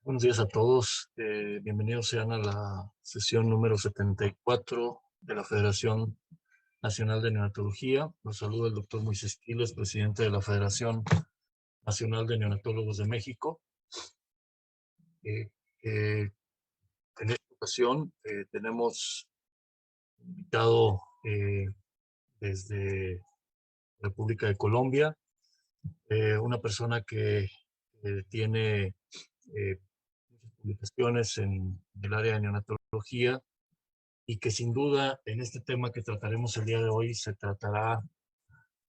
Buenos días a todos. Bienvenidos sean a la sesión número 74 de la Federación Nacional de Neonatología. Los saluda el doctor Moisés Quiles, presidente de la Federación Nacional de Neonatólogos de México. Eh, eh, en esta ocasión tenemos invitado desde República de Colombia, una persona que tiene muchas publicaciones en el área de neonatología y que sin duda en este tema que trataremos el día de hoy se tratará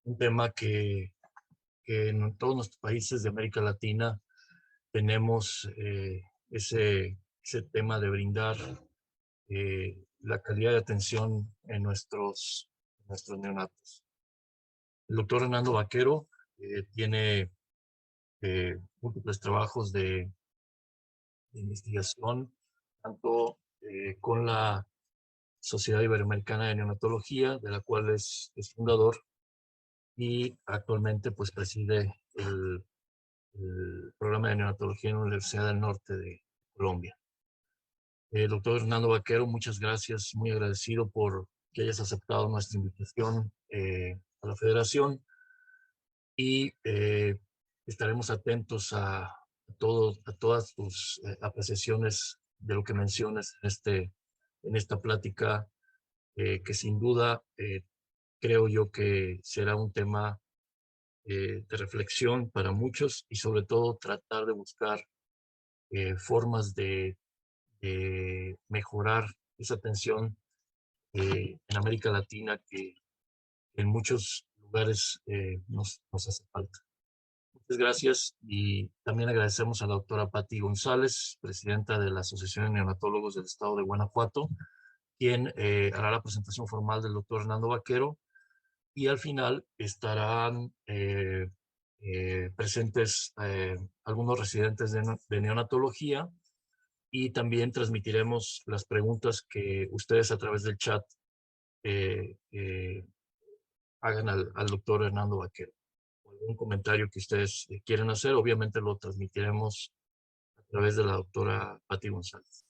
un tema que en todos nuestros países de América Latina tenemos ese tema de brindar la calidad de atención en nuestros neonatos. El doctor Hernando Vaquero tiene múltiples trabajos de investigación, tanto con la Sociedad Iberoamericana de Neonatología, de la cual es fundador, y actualmente pues preside el programa de neonatología en la Universidad del Norte de Colombia. Doctor Hernando Vaquero, muchas gracias, muy agradecido por que hayas aceptado nuestra invitación a la Federación y estaremos atentos a todas tus apreciaciones de lo que mencionas en esta plática, que sin duda creo yo que será un tema de reflexión para muchos y sobre todo tratar de buscar formas de mejorar esa atención en América Latina que en muchos lugares nos hace falta. Muchas gracias y también agradecemos a la doctora Patti González, presidenta de la Asociación de Neonatólogos del Estado de Guanajuato, quien hará la presentación formal del doctor Hernando Vaquero, y al final estarán presentes algunos residentes de neonatología, y también transmitiremos las preguntas que ustedes a través del chat eh, eh, hagan al doctor Hernando Vaquero. Algún comentario que ustedes quieran hacer, obviamente lo transmitiremos a través de la doctora Patti González.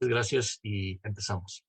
Muchas gracias y empezamos.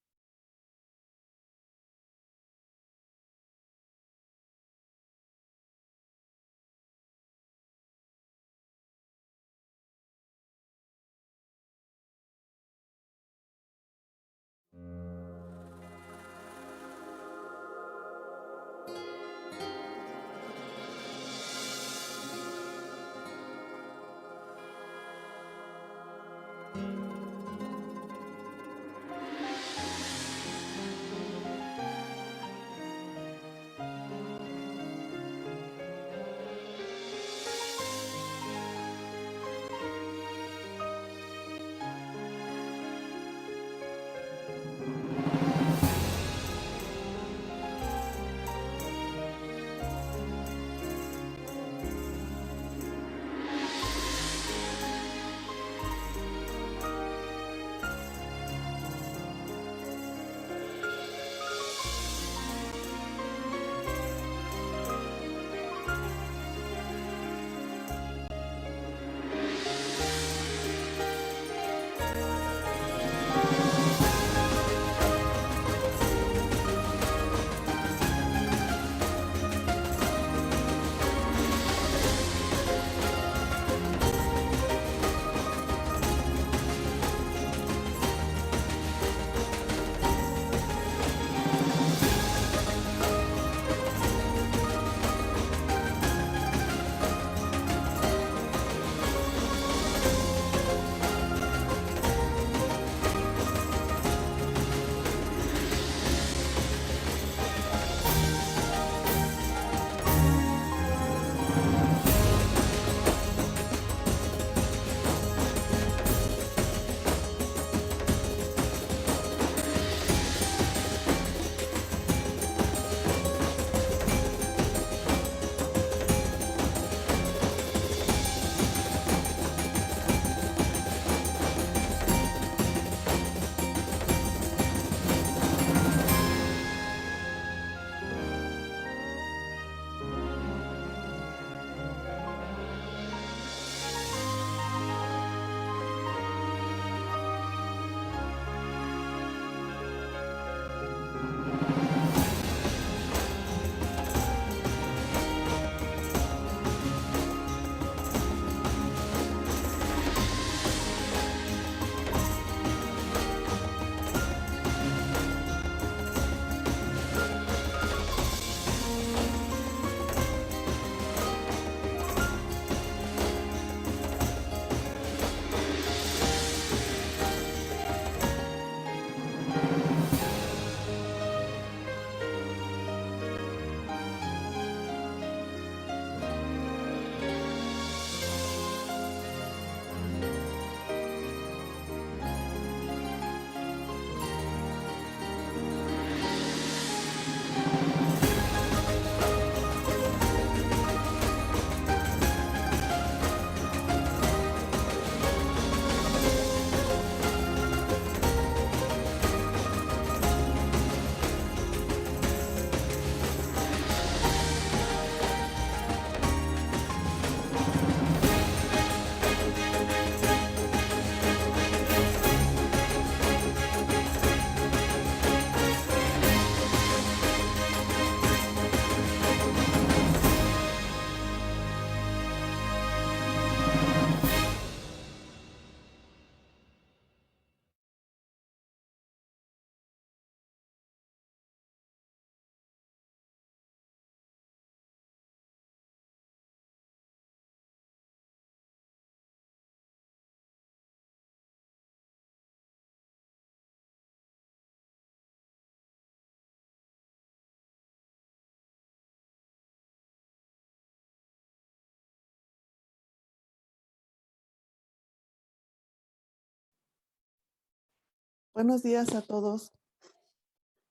Buenos días a todos.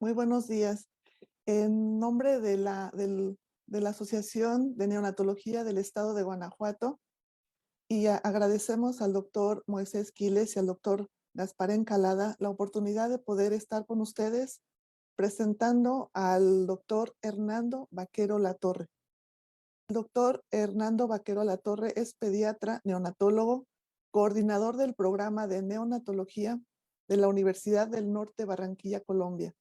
Muy buenos días. En nombre de la Asociación de Neonatología del Estado de Guanajuato, y agradecemos al doctor Moisés Quiles y al doctor Gaspar Encalada la oportunidad de poder estar con ustedes presentando al doctor Hernando Vaquero Latorre. El doctor Hernando Vaquero Latorre es pediatra neonatólogo, coordinador del programa de neonatología de la Universidad del Norte Barranquilla, Colombia.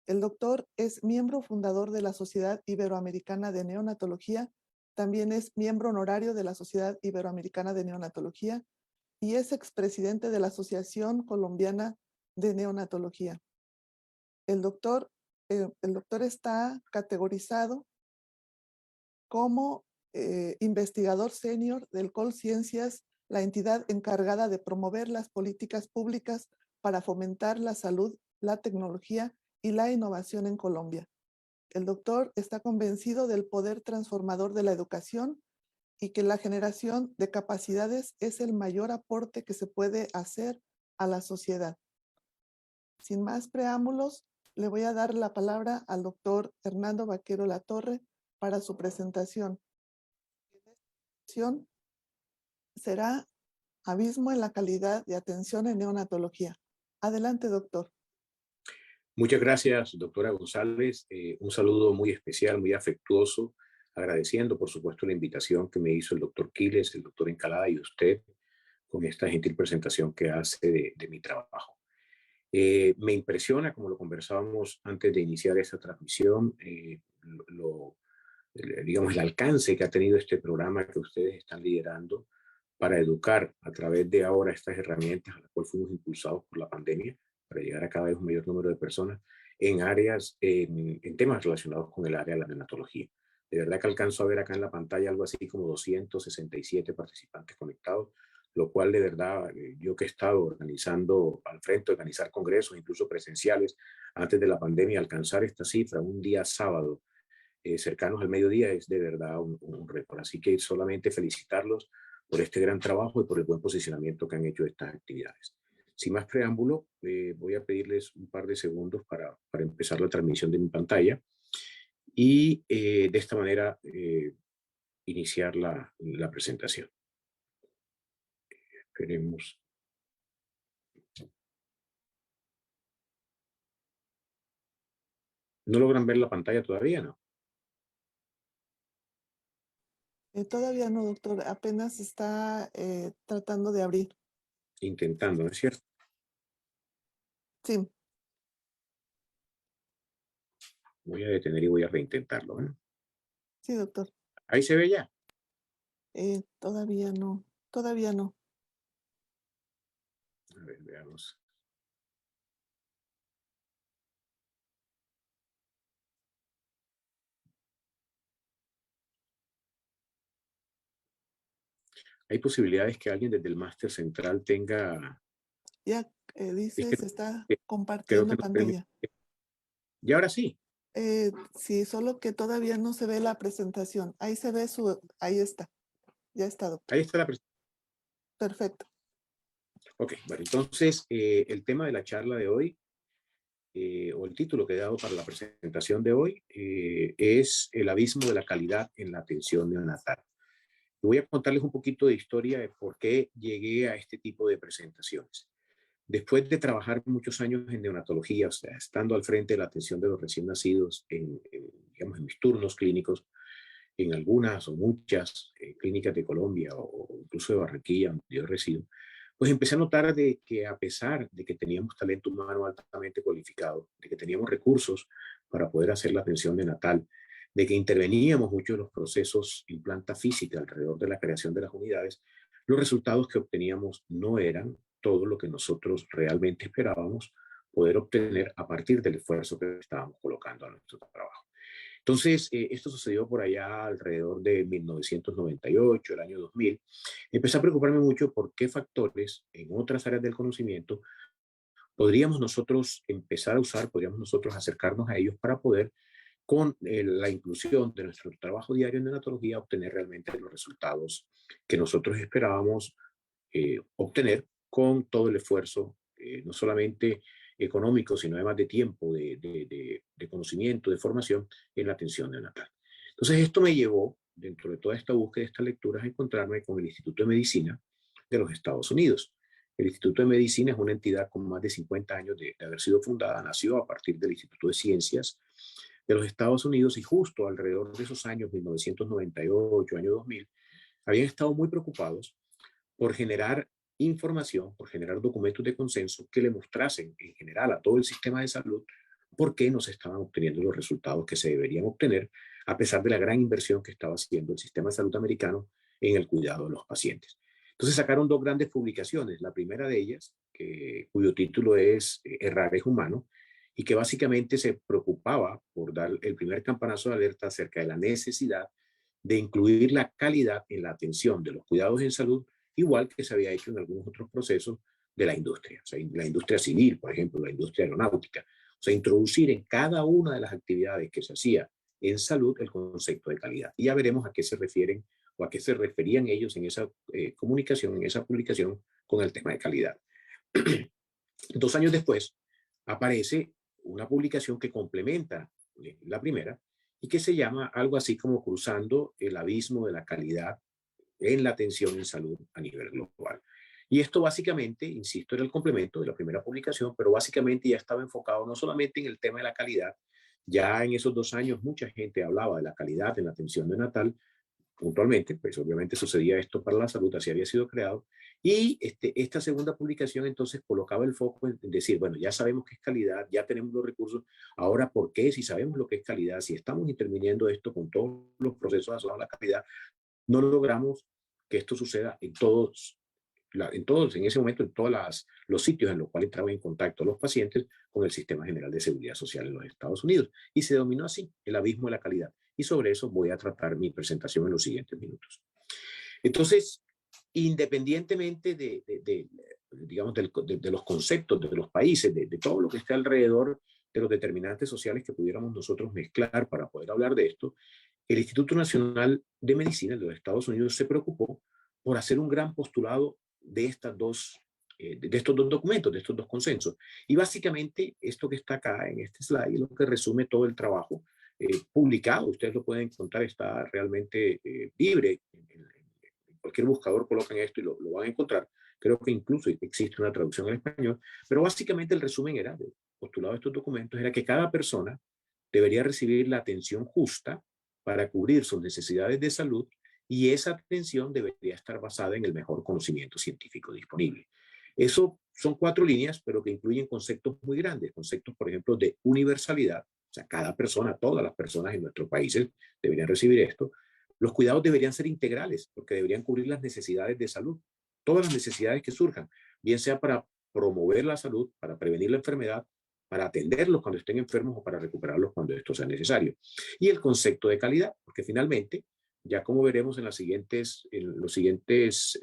El doctor es miembro fundador de la Sociedad Iberoamericana de Neonatología, también es miembro honorario de la Sociedad Iberoamericana de Neonatología y es expresidente de la Asociación Colombiana de Neonatología. El doctor está categorizado como investigador senior del Colciencias, la entidad encargada de promover las políticas públicas para fomentar la salud, la tecnología y la innovación en Colombia. El doctor está convencido del poder transformador de la educación y que la generación de capacidades es el mayor aporte que se puede hacer a la sociedad. Sin más preámbulos, le voy a dar la palabra al doctor Hernando Vaquero Latorre para su presentación. Será Abismo en la calidad de atención en neonatología. Adelante, doctor. Muchas gracias, doctora González. Un saludo muy especial, muy afectuoso, agradeciendo, por supuesto, la invitación que me hizo el doctor Quiles, el doctor Encalada y usted con esta gentil presentación que hace de mi trabajo. Me impresiona, como lo conversábamos antes de iniciar esta transmisión, digamos, el alcance que ha tenido este programa que ustedes están liderando para educar a través de ahora estas herramientas a las cuales fuimos impulsados por la pandemia, para llegar a cada vez un mayor número de personas en áreas, en temas relacionados con el área de la neonatología. De verdad que alcanzo a ver acá en la pantalla algo así como 267 participantes conectados, lo cual de verdad, yo que he estado organizando al frente, organizar congresos, incluso presenciales, antes de la pandemia, alcanzar esta cifra un día sábado, cercanos al mediodía, es de verdad un récord. Así que solamente felicitarlos por este gran trabajo y por el buen posicionamiento que han hecho estas actividades. Sin más preámbulo, voy a pedirles un par de segundos para empezar la transmisión de mi pantalla y de esta manera iniciar la presentación. Esperemos. ¿No logran ver la pantalla todavía, no? Todavía no, doctor. Apenas está tratando de abrir. Intentando, ¿no es cierto? Sí. Voy a detener y voy a reintentarlo, ¿eh? Sí, doctor. ¿Ahí se ve ya? Todavía no. Todavía no. A ver, veamos. ¿Hay posibilidades que alguien desde el máster central tenga... Ya dice, se está creo compartiendo que no permite. pantalla. Y ahora sí. Sí, solo que todavía no se ve la presentación. Ahí se ve ahí está. Ya está, doctor. Ahí está la presentación. Perfecto. Ok, bueno, entonces el tema de la charla de hoy, o el título que he dado para la presentación de hoy, es el abismo de la calidad en la atención neonatal. Voy a contarles un poquito de historia de por qué llegué a este tipo de presentaciones. Después de trabajar muchos años en neonatología, o sea, estando al frente de la atención de los recién nacidos digamos, en mis turnos clínicos, en algunas o muchas clínicas de Colombia o incluso de Barranquilla, donde yo resido, pues empecé a notar de que a pesar de que teníamos talento humano altamente cualificado, de que teníamos recursos para poder hacer la atención neonatal, de que interveníamos mucho en los procesos en planta física alrededor de la creación de las unidades, los resultados que obteníamos no eran todo lo que nosotros realmente esperábamos poder obtener a partir del esfuerzo que estábamos colocando a nuestro trabajo. Entonces, esto sucedió por allá alrededor de 1998, el año 2000. Empecé a preocuparme mucho por qué factores en otras áreas del conocimiento podríamos nosotros empezar a usar, podríamos nosotros acercarnos a ellos para poder, con la inclusión de nuestro trabajo diario en neonatología, obtener realmente los resultados que nosotros esperábamos obtener con todo el esfuerzo, no solamente económico, sino además de tiempo, de conocimiento, de formación en la atención neonatal. Entonces esto me llevó, dentro de toda esta búsqueda de estas lecturas, a encontrarme con el Instituto de Medicina de los Estados Unidos. El Instituto de Medicina es una entidad con más de 50 años de haber sido fundada, nació a partir del Instituto de Ciencias de los Estados Unidos, y justo alrededor de esos años, 1998, año 2000, habían estado muy preocupados por generar información, por generar documentos de consenso que le mostrasen en general a todo el sistema de salud por qué no se estaban obteniendo los resultados que se deberían obtener, a pesar de la gran inversión que estaba haciendo el sistema de salud americano en el cuidado de los pacientes. Entonces sacaron dos grandes publicaciones. La primera de ellas, cuyo título es Errar es humano, y que básicamente se preocupaba por dar el primer campanazo de alerta acerca de la necesidad de incluir la calidad en la atención de los cuidados en salud, igual que se había hecho en algunos otros procesos de la industria, o sea, la industria civil, por ejemplo, la industria aeronáutica. O sea, introducir en cada una de las actividades que se hacía en salud el concepto de calidad. Y ya veremos a qué se refieren o a qué se referían ellos en esa comunicación, en esa publicación con el tema de calidad. 2 años después aparece una publicación que complementa la primera y que se llama algo así como Cruzando el abismo de la calidad en la atención en salud a nivel global. Y esto básicamente, insisto, era el complemento de la primera publicación, pero básicamente ya estaba enfocado no solamente en el tema de la calidad. Ya en esos 2 años mucha gente hablaba de la calidad en la atención neonatal, puntualmente, pues obviamente sucedía esto para la salud, así había sido creado. Y esta segunda publicación entonces colocaba el foco en decir, bueno, ya sabemos qué es calidad, ya tenemos los recursos, ahora ¿por qué? Si sabemos lo que es calidad, si estamos interviniendo esto con todos los procesos asociados a la calidad, no logramos que esto suceda en ese momento, en todos los sitios en los cuales entraban en contacto los pacientes con el Sistema General de Seguridad Social en los Estados Unidos. Y se denominó así, el abismo de la calidad. Y sobre eso voy a tratar mi presentación en los siguientes minutos. Entonces, independientemente digamos, de los conceptos, de los países, de todo lo que esté alrededor de los determinantes sociales que pudiéramos nosotros mezclar para poder hablar de esto, el Instituto Nacional de Medicina de los Estados Unidos se preocupó por hacer un gran postulado de estos dos documentos, de estos dos consensos. Y básicamente esto que está acá en este slide es lo que resume todo el trabajo publicado. Ustedes lo pueden encontrar, está realmente libre. En cualquier buscador colocan esto y lo van a encontrar. Creo que incluso existe una traducción al español. Pero básicamente el resumen era, el postulado de estos documentos, era que cada persona debería recibir la atención justa para cubrir sus necesidades de salud, y esa atención debería estar basada en el mejor conocimiento científico disponible. Eso son 4 líneas, pero que incluyen conceptos muy grandes, conceptos, por ejemplo, de universalidad, o sea, cada persona, todas las personas en nuestros países deberían recibir esto. Los cuidados deberían ser integrales, porque deberían cubrir las necesidades de salud, todas las necesidades que surjan, bien sea para promover la salud, para prevenir la enfermedad, para atenderlos cuando estén enfermos o para recuperarlos cuando esto sea necesario. Y el concepto de calidad, porque finalmente, ya como veremos en los siguientes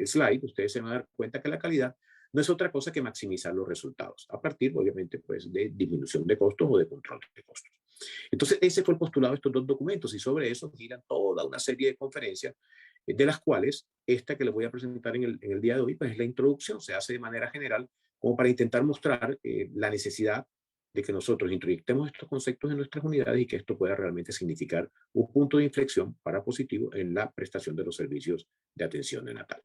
slides, ustedes se van a dar cuenta que la calidad no es otra cosa que maximizar los resultados, a partir, obviamente, pues, de disminución de costos o de control de costos. Entonces, ese fue el postulado de estos dos documentos, y sobre eso giran toda una serie de conferencias, de las cuales esta que les voy a presentar en el día de hoy, pues es la introducción, se hace de manera general, como para intentar mostrar la necesidad de que nosotros introyectemos estos conceptos en nuestras unidades y que esto pueda realmente significar un punto de inflexión para positivo en la prestación de los servicios de atención neonatal.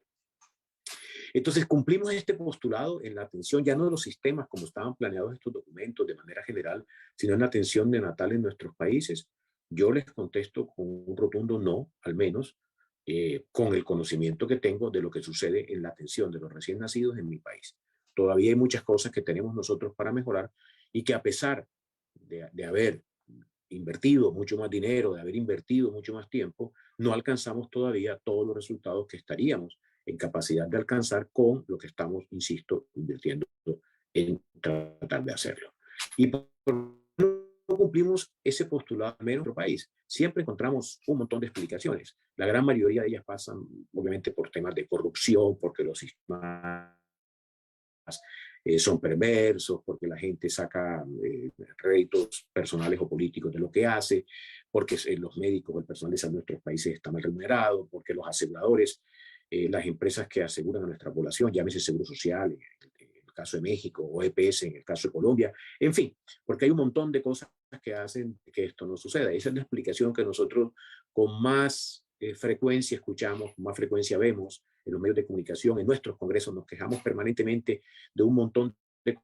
Entonces, cumplimos este postulado en la atención, ya no de los sistemas como estaban planeados estos documentos de manera general, sino en la atención neonatal en nuestros países. Yo les contesto con un rotundo no, al menos, con el conocimiento que tengo de lo que sucede en la atención de los recién nacidos en mi país. Todavía hay muchas cosas que tenemos nosotros para mejorar, y que a pesar de haber invertido mucho más dinero, de haber invertido mucho más tiempo, no alcanzamos todavía todos los resultados que estaríamos en capacidad de alcanzar con lo que estamos, insisto, invirtiendo en tratar de hacerlo. Y por no cumplimos ese postulado en nuestro país. Siempre encontramos un montón de explicaciones. La gran mayoría de ellas pasan, obviamente, por temas de corrupción, porque los sistemas son perversos, porque la gente saca réditos personales o políticos de lo que hace, porque los médicos o el personal de salud de nuestros países está mal remunerado, porque los aseguradores, las empresas que aseguran a nuestra población, llámese Seguro Social, el caso de México, o EPS en el caso de Colombia, en fin, porque hay un montón de cosas que hacen que esto no suceda. Esa es la explicación que nosotros con más frecuencia escuchamos, con más frecuencia vemos en los medios de comunicación, en nuestros congresos, nos quejamos permanentemente de un montón de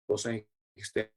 cosas externas.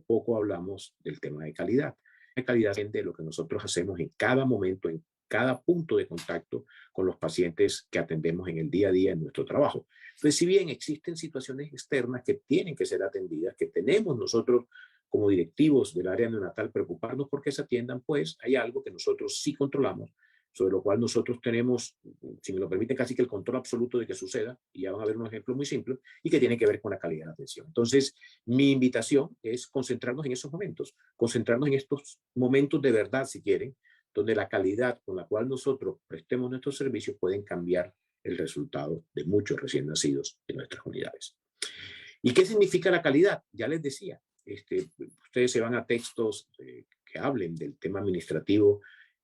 Poco hablamos del tema de calidad. La calidad de lo que nosotros hacemos en cada momento, en cada punto de contacto con los pacientes que atendemos en el día a día en nuestro trabajo. Entonces, si bien existen situaciones externas que tienen que ser atendidas, que tenemos nosotros como directivos del área neonatal preocuparnos porque se atiendan, pues hay algo que nosotros sí controlamos, sobre lo cual nosotros tenemos, si me lo permiten, casi que el control absoluto de que suceda, y ya van a ver un ejemplo muy simple, y que tiene que ver con la calidad de atención. Entonces, mi invitación es concentrarnos en esos momentos, concentrarnos en estos momentos de verdad, si quieren, donde la calidad con la cual nosotros prestemos nuestros servicios pueden cambiar el resultado de muchos recién nacidos en nuestras unidades. ¿Y qué significa la calidad? Ya les decía, ustedes se van a textos que hablen del tema administrativo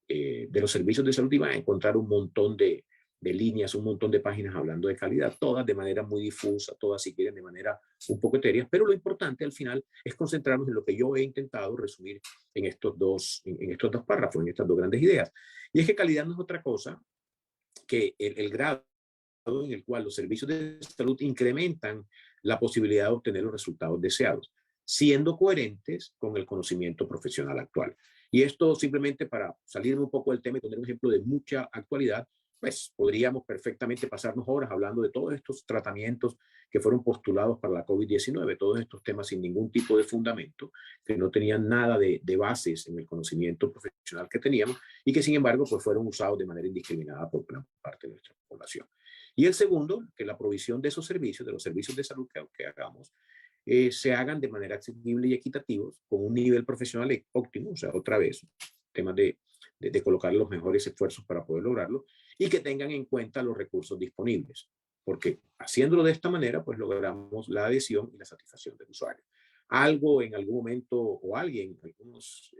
de los servicios de salud y van a encontrar un montón de líneas, un montón de páginas hablando de calidad, todas de manera muy difusa, todas si quieren de manera un poco etérea, pero lo importante al final es concentrarnos en lo que yo he intentado resumir en estos dos párrafos, en estas dos grandes ideas. Y es que calidad no es otra cosa que el grado en el cual los servicios de salud incrementan la posibilidad de obtener los resultados deseados, siendo coherentes con el conocimiento profesional actual. Y esto simplemente para salir un poco del tema y poner un ejemplo de mucha actualidad, pues podríamos perfectamente pasarnos horas hablando de todos estos tratamientos que fueron postulados para la COVID-19, todos estos temas sin ningún tipo de fundamento, que no tenían nada de bases en el conocimiento profesional que teníamos y que sin embargo pues fueron usados de manera indiscriminada por gran parte de nuestra población. Y el segundo, que la provisión de esos servicios, de los servicios de salud que hagamos, se hagan de manera accesible y equitativos, con un nivel profesional óptimo, o sea, otra vez, temas de colocar los mejores esfuerzos para poder lograrlo, y que tengan en cuenta los recursos disponibles, porque haciéndolo de esta manera, pues logramos la adhesión y la satisfacción del usuario. Algo en algún momento, o algunos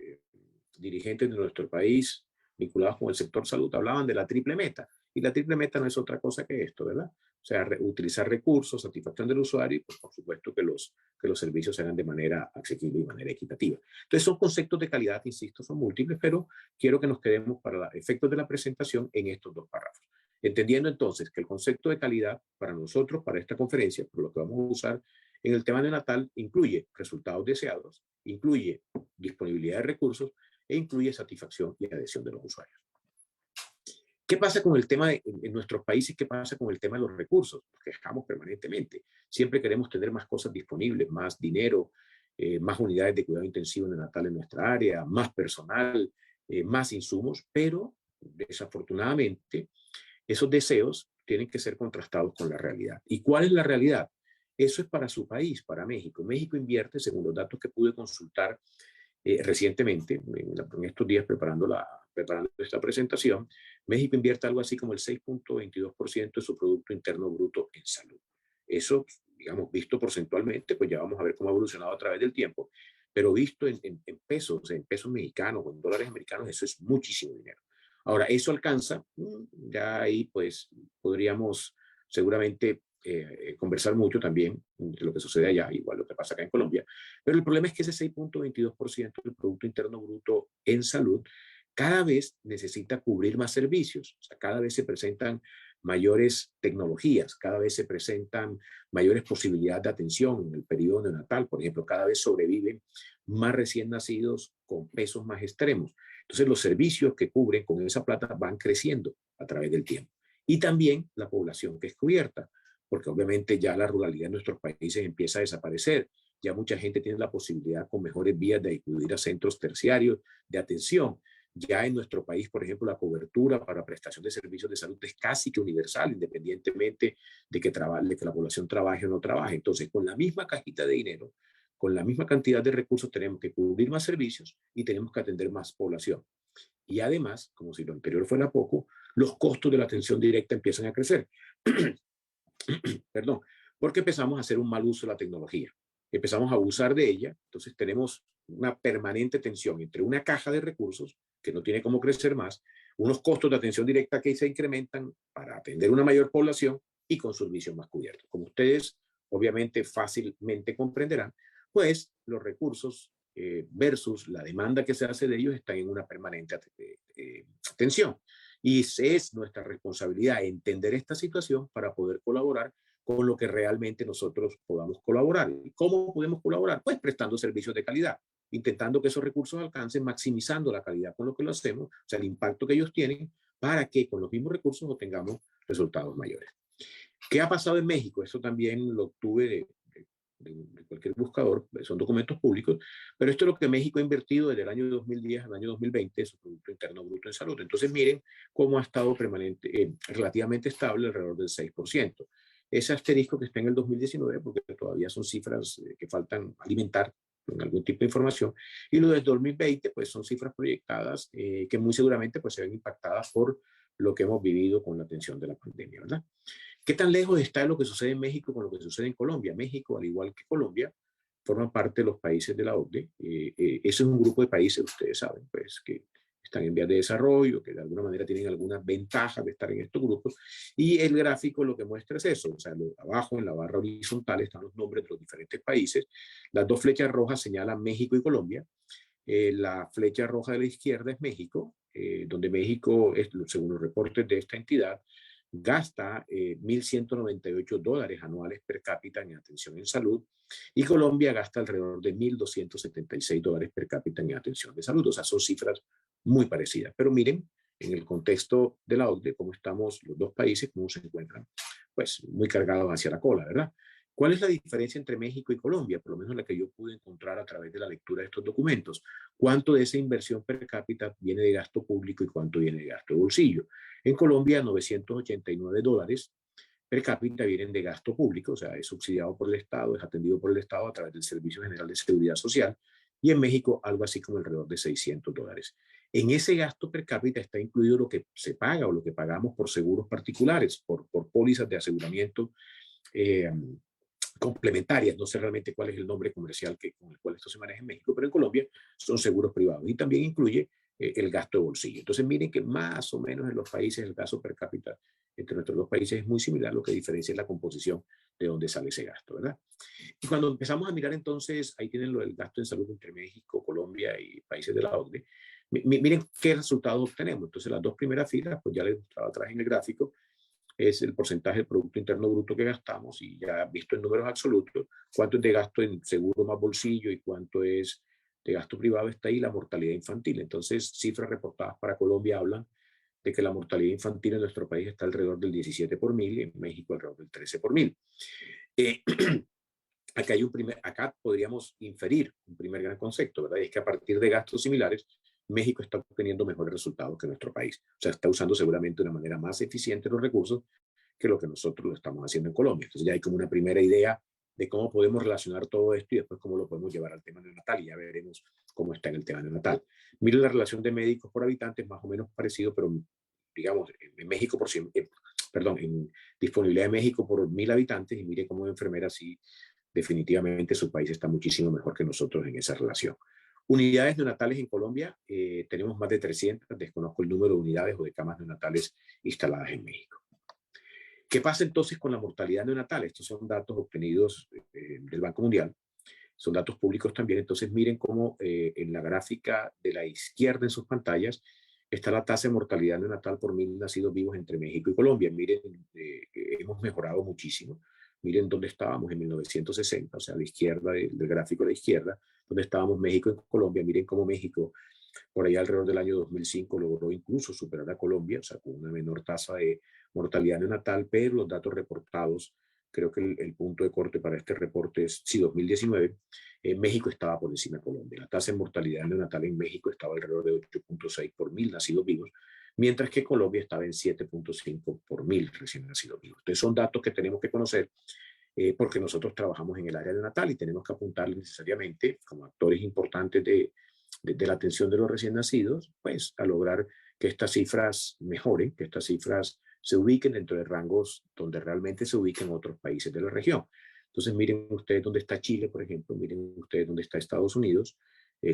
dirigentes de nuestro país vinculados con el sector salud hablaban de la triple meta, y la triple meta no es otra cosa que esto, ¿verdad? O sea, utilizar recursos, satisfacción del usuario y pues, por supuesto que los servicios se hagan de manera asequible y de manera equitativa. Entonces son conceptos de calidad, insisto, son múltiples, pero quiero que nos quedemos para los efectos de la presentación en estos dos párrafos. Entendiendo entonces que el concepto de calidad para nosotros, para esta conferencia, por lo que vamos a usar en el tema neonatal, incluye resultados deseados, incluye disponibilidad de recursos e incluye satisfacción y adhesión de los usuarios. ¿Qué pasa con el tema en nuestros países? ¿Qué pasa con el tema de los recursos? Nos quejamos permanentemente. Siempre queremos tener más cosas disponibles, más dinero, más unidades de cuidado intensivo neonatal en nuestra área, más personal, más insumos, pero desafortunadamente esos deseos tienen que ser contrastados con la realidad. ¿Y cuál es la realidad? Eso es para su país, para México. México invierte, según los datos que pude consultar recientemente, en estos días preparando esta presentación, México invierte algo así como el 6.22% de su Producto Interno Bruto en salud. Eso, digamos, visto porcentualmente, pues ya vamos a ver cómo ha evolucionado a través del tiempo, pero visto en pesos mexicanos o en dólares americanos, eso es muchísimo dinero. Ahora, eso alcanza, ya ahí pues podríamos seguramente conversar mucho también de lo que sucede allá, igual lo que pasa acá en Colombia, pero el problema es que ese 6.22% del Producto Interno Bruto en salud cada vez necesita cubrir más servicios, o sea, cada vez se presentan mayores tecnologías, cada vez se presentan mayores posibilidades de atención en el periodo neonatal, por ejemplo, cada vez sobreviven más recién nacidos con pesos más extremos. Entonces los servicios que cubren con esa plata van creciendo a través del tiempo. Y también la población que es cubierta, porque obviamente ya la ruralidad en nuestros países empieza a desaparecer. Ya mucha gente tiene la posibilidad con mejores vías de acudir a centros terciarios de atención. Ya en nuestro país, por ejemplo, la cobertura para prestación de servicios de salud es casi que universal, independientemente de que la población trabaje o no trabaje. Entonces, con la misma cajita de dinero, con la misma cantidad de recursos, tenemos que cubrir más servicios y tenemos que atender más población. Y además, como si lo anterior fuera poco, los costos de la atención directa empiezan a crecer. Perdón, porque empezamos a hacer un mal uso de la tecnología. Empezamos a abusar de ella, entonces tenemos una permanente tensión entre una caja de recursos que no tiene cómo crecer más, unos costos de atención directa que se incrementan para atender una mayor población y con servicios más cubiertos. Como ustedes obviamente fácilmente comprenderán, pues los recursos versus la demanda que se hace de ellos están en una permanente tensión. Y es nuestra responsabilidad entender esta situación para poder colaborar con lo que realmente nosotros podamos colaborar. ¿Y cómo podemos colaborar? Pues prestando servicios de calidad, intentando que esos recursos alcancen, maximizando la calidad con lo que lo hacemos, o sea, el impacto que ellos tienen, para que con los mismos recursos obtengamos resultados mayores. ¿Qué ha pasado en México? Eso también lo obtuve de cualquier buscador, son documentos públicos, pero esto es lo que México ha invertido desde el año 2010 al año 2020, su Producto Interno Bruto en salud. Entonces miren cómo ha estado relativamente estable, alrededor del 6%. Ese asterisco que está en el 2019, porque todavía son cifras que faltan alimentar con algún tipo de información, y lo del 2020, pues son cifras proyectadas que muy seguramente pues se ven impactadas por lo que hemos vivido con la atención de la pandemia, ¿verdad? ¿Qué tan lejos está lo que sucede en México con lo que sucede en Colombia? México, al igual que Colombia, forma parte de los países de la OCDE. Ese es un grupo de países, ustedes saben, pues, que están en vías de desarrollo, que de alguna manera tienen algunas ventajas de estar en estos grupos. Y el gráfico lo que muestra es eso. O sea, abajo en la barra horizontal están los nombres de los diferentes países. Las dos flechas rojas señalan México y Colombia. La flecha roja de la izquierda es México, donde México, según los reportes de esta entidad, gasta $1.198 anuales per cápita en atención en salud, y Colombia gasta alrededor de $1.276 per cápita en atención de salud. O sea, son cifras muy parecidas. Pero miren, en el contexto de la OCDE, cómo estamos los dos países, cómo se encuentran, pues muy cargados hacia la cola, ¿verdad? ¿Cuál es la diferencia entre México y Colombia? Por lo menos la que yo pude encontrar a través de la lectura de estos documentos. ¿Cuánto de esa inversión per cápita viene de gasto público y cuánto viene de gasto de bolsillo? En Colombia, $989 per cápita vienen de gasto público, o sea, es subsidiado por el Estado, es atendido por el Estado a través del Servicio General de Seguridad Social, y en México algo así como alrededor de $600. En ese gasto per cápita está incluido lo que se paga o lo que pagamos por seguros particulares, por pólizas de aseguramiento complementarias. No sé realmente cuál es el nombre comercial con el cual esto se maneja en México, pero en Colombia son seguros privados, y también incluye el gasto de bolsillo. Entonces miren que más o menos en los países el gasto per cápita entre nuestros dos países es muy similar. Lo que diferencia es la composición de dónde sale ese gasto, ¿verdad? Y cuando empezamos a mirar entonces, ahí tienen lo del gasto en salud entre México, Colombia y países de la OCDE. Miren qué resultados obtenemos. Entonces las dos primeras filas, pues ya les mostraba atrás en el gráfico, es el porcentaje del Producto Interno Bruto que gastamos, y ya visto en números absolutos, cuánto es de gasto en seguro más bolsillo y cuánto es de gasto privado. Está ahí la mortalidad infantil. Entonces, cifras reportadas para Colombia hablan de que la mortalidad infantil en nuestro país está alrededor del 17 por mil, y en México alrededor del 13 por mil. Acá podríamos inferir un primer gran concepto, ¿verdad? Y es que a partir de gastos similares, México está obteniendo mejores resultados que nuestro país. O sea, está usando seguramente de una manera más eficiente los recursos que lo que nosotros lo estamos haciendo en Colombia. Entonces ya hay como una primera idea de cómo podemos relacionar todo esto y después cómo lo podemos llevar al tema neonatal, y ya veremos cómo está en el tema neonatal. Miren la relación de médicos por habitantes, más o menos parecido, pero digamos, en México en disponibilidad de México por 1.000 habitantes, y mire cómo enfermeras sí, definitivamente su país está muchísimo mejor que nosotros en esa relación. Unidades neonatales en Colombia, tenemos más de 300, desconozco el número de unidades o de camas neonatales instaladas en México. ¿Qué pasa entonces con la mortalidad neonatal? Estos son datos obtenidos del Banco Mundial, son datos públicos también. Entonces miren cómo en la gráfica de la izquierda en sus pantallas está la tasa de mortalidad neonatal por 1.000 nacidos vivos entre México y Colombia. Miren, hemos mejorado muchísimo. Miren dónde estábamos en 1960, o sea, a la izquierda del gráfico de la izquierda, donde estábamos México y Colombia. Miren cómo México, por allá alrededor del año 2005, logró incluso superar a Colombia, o sea, con una menor tasa de mortalidad neonatal, pero los datos reportados, creo que el punto de corte para este reporte es, sí, 2019, México estaba por encima de Colombia. La tasa de mortalidad neonatal en México estaba alrededor de 8.6 por 1.000 nacidos vivos, mientras que Colombia estaba en 7.5 por 1.000 recién nacidos vivos. Entonces son datos que tenemos que conocer porque nosotros trabajamos en el área neonatal y tenemos que apuntarle necesariamente como actores importantes de la atención de los recién nacidos, pues a lograr que estas cifras mejoren, que estas cifras se ubiquen dentro de rangos donde realmente se ubiquen otros países de la región. Entonces miren ustedes dónde está Chile, por ejemplo, miren ustedes dónde está Estados Unidos,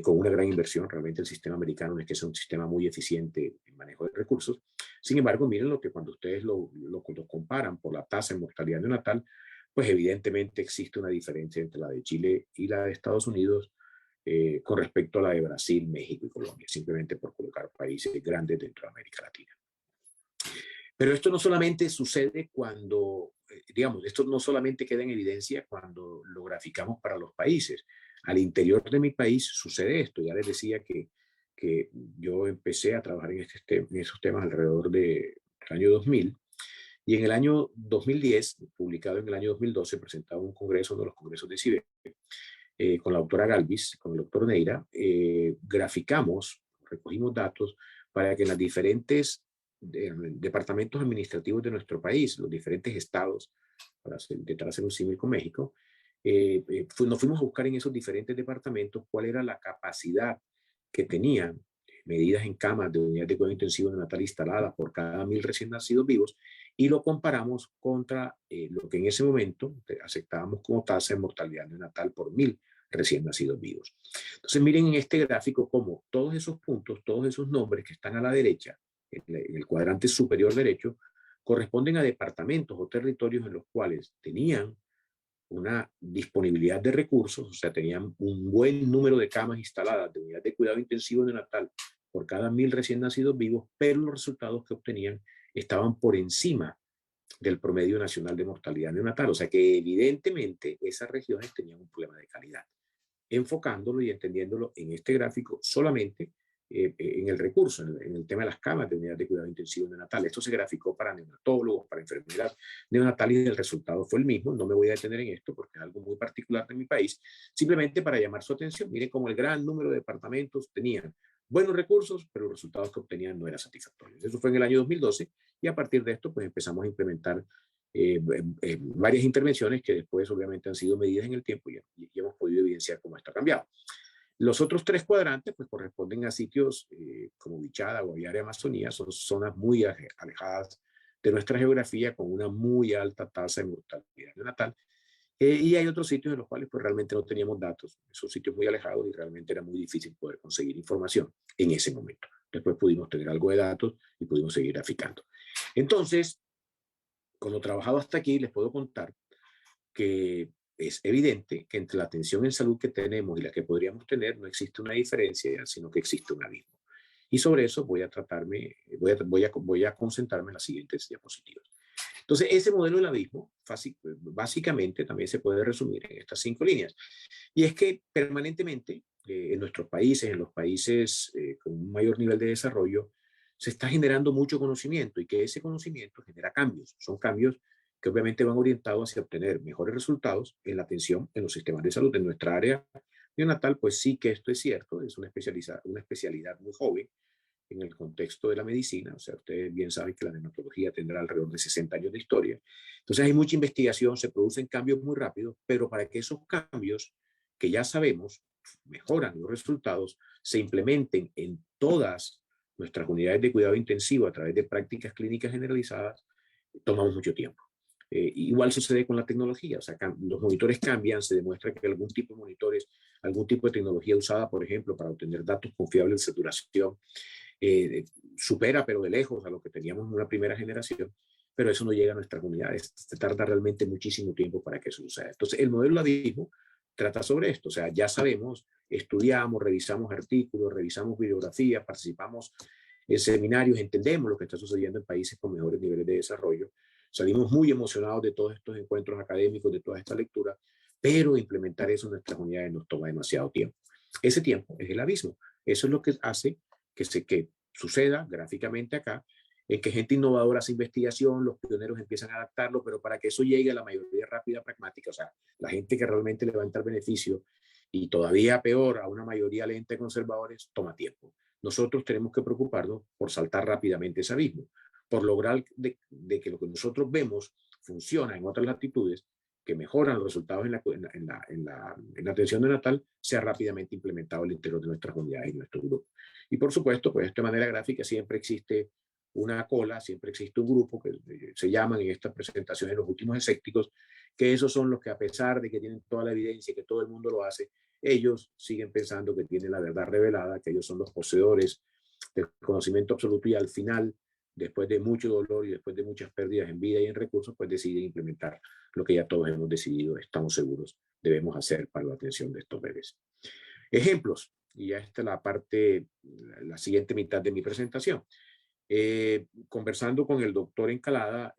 con una gran inversión. Realmente el sistema americano no es que sea un sistema muy eficiente en manejo de recursos. Sin embargo, miren lo que cuando ustedes lo comparan por la tasa de mortalidad neonatal, pues evidentemente existe una diferencia entre la de Chile y la de Estados Unidos con respecto a la de Brasil, México y Colombia, simplemente por colocar países grandes dentro de América Latina. Pero esto no solamente sucede cuando, digamos, esto no solamente queda en evidencia cuando lo graficamos para los países. Al interior de mi país sucede esto. Ya les decía que yo empecé a trabajar en esos temas alrededor del año 2000. Y en el año 2010, publicado en el año 2012, presentaba un congreso, uno de los congresos de CIBE, con la doctora Galvis, con el doctor Neira, graficamos, recogimos datos para que en las diferentes departamentos administrativos de nuestro país, los diferentes estados, para intentar hacer un símil con México, nos fuimos a buscar en esos diferentes departamentos cuál era la capacidad que tenían medidas en camas de unidades de cuidado intensivo neonatal instaladas por cada 1000 recién nacidos vivos y lo comparamos contra lo que en ese momento aceptábamos como tasa de mortalidad neonatal por 1000 recién nacidos vivos. Entonces miren en este gráfico cómo todos esos puntos, todos esos nombres que están a la derecha, en el cuadrante superior derecho, corresponden a departamentos o territorios en los cuales tenían una disponibilidad de recursos, o sea, tenían un buen número de camas instaladas de unidades de cuidado intensivo neonatal por cada 1000 recién nacidos vivos, pero los resultados que obtenían estaban por encima del promedio nacional de mortalidad neonatal. O sea que evidentemente esas regiones tenían un problema de calidad. Enfocándolo y entendiéndolo en este gráfico solamente en el recurso, en el tema de las camas de unidad de cuidado intensivo neonatal. Esto se graficó para neonatólogos, para enfermeras neonatales y el resultado fue el mismo. No me voy a detener en esto porque es algo muy particular de mi país, simplemente para llamar su atención. Miren cómo el gran número de departamentos tenían buenos recursos, pero los resultados que obtenían no eran satisfactorios. Eso fue en el año 2012 y a partir de esto pues empezamos a implementar varias intervenciones que después obviamente han sido medidas en el tiempo y hemos podido evidenciar cómo esto ha cambiado. Los otros 3 cuadrantes pues corresponden a sitios como Vichada, Guaviare, Amazonía, son zonas muy alejadas de nuestra geografía con una muy alta tasa de mortalidad neonatal. Y hay otros sitios en los cuales pues realmente no teníamos datos, esos sitios muy alejados y realmente era muy difícil poder conseguir información en ese momento. Después pudimos tener algo de datos y pudimos seguir graficando. Entonces, con lo trabajado hasta aquí, les puedo contar que es evidente que entre la atención en salud que tenemos y la que podríamos tener no existe una diferencia, sino que existe un abismo. Y sobre eso voy a concentrarme en las siguientes diapositivas. Entonces, ese modelo del abismo, básicamente, también se puede resumir en estas 5 líneas. Y es que permanentemente, en nuestros países, en los países con un mayor nivel de desarrollo, se está generando mucho conocimiento y que ese conocimiento genera cambios. Son cambios que obviamente van orientados hacia obtener mejores resultados en la atención en los sistemas de salud. En nuestra área neonatal, pues sí que esto es cierto, es una especialidad muy joven en el contexto de la medicina. O sea, ustedes bien saben que la neonatología tendrá alrededor de 60 años de historia. Entonces hay mucha investigación, se producen cambios muy rápidos, pero para que esos cambios que ya sabemos mejoran los resultados, se implementen en todas nuestras unidades de cuidado intensivo a través de prácticas clínicas generalizadas, tomamos mucho tiempo. Igual sucede con la tecnología, o sea, los monitores cambian, se demuestra que algún tipo de monitores, algún tipo de tecnología usada, por ejemplo, para obtener datos confiables de saturación, supera, pero de lejos, a lo que teníamos en una primera generación, pero eso no llega a nuestras unidades, se tarda realmente muchísimo tiempo para que eso suceda. Entonces, el modelo abismo trata sobre esto, o sea, ya sabemos, estudiamos, revisamos artículos, revisamos bibliografía, participamos en seminarios, entendemos lo que está sucediendo en países con mejores niveles de desarrollo, salimos muy emocionados de todos estos encuentros académicos, de toda esta lectura, pero implementar eso en nuestras unidades nos toma demasiado tiempo. Ese tiempo es el abismo. Eso es lo que hace que suceda gráficamente acá, en que gente innovadora hace investigación, los pioneros empiezan a adaptarlo, pero para que eso llegue a la mayoría rápida pragmática, o sea, la gente que realmente le va a entrar beneficio y todavía peor a una mayoría lenta de conservadores, toma tiempo. Nosotros tenemos que preocuparnos por saltar rápidamente ese abismo, por lograr de que lo que nosotros vemos funciona en otras latitudes, que mejoran los resultados en la atención neonatal, sea rápidamente implementado al interior de nuestras unidades y nuestro grupo. Y por supuesto, pues de manera gráfica siempre existe una cola, siempre existe un grupo que se llaman en estas presentaciones los últimos escépticos, que esos son los que, a pesar de que tienen toda la evidencia, que todo el mundo lo hace, ellos siguen pensando que tienen la verdad revelada, que ellos son los poseedores del conocimiento absoluto, y al final, después de mucho dolor y después de muchas pérdidas en vida y en recursos, pues deciden implementar lo que ya todos hemos decidido, estamos seguros, debemos hacer para la atención de estos bebés. Ejemplos, y ya esta es la parte, la siguiente mitad de mi presentación. Conversando con el doctor Encalada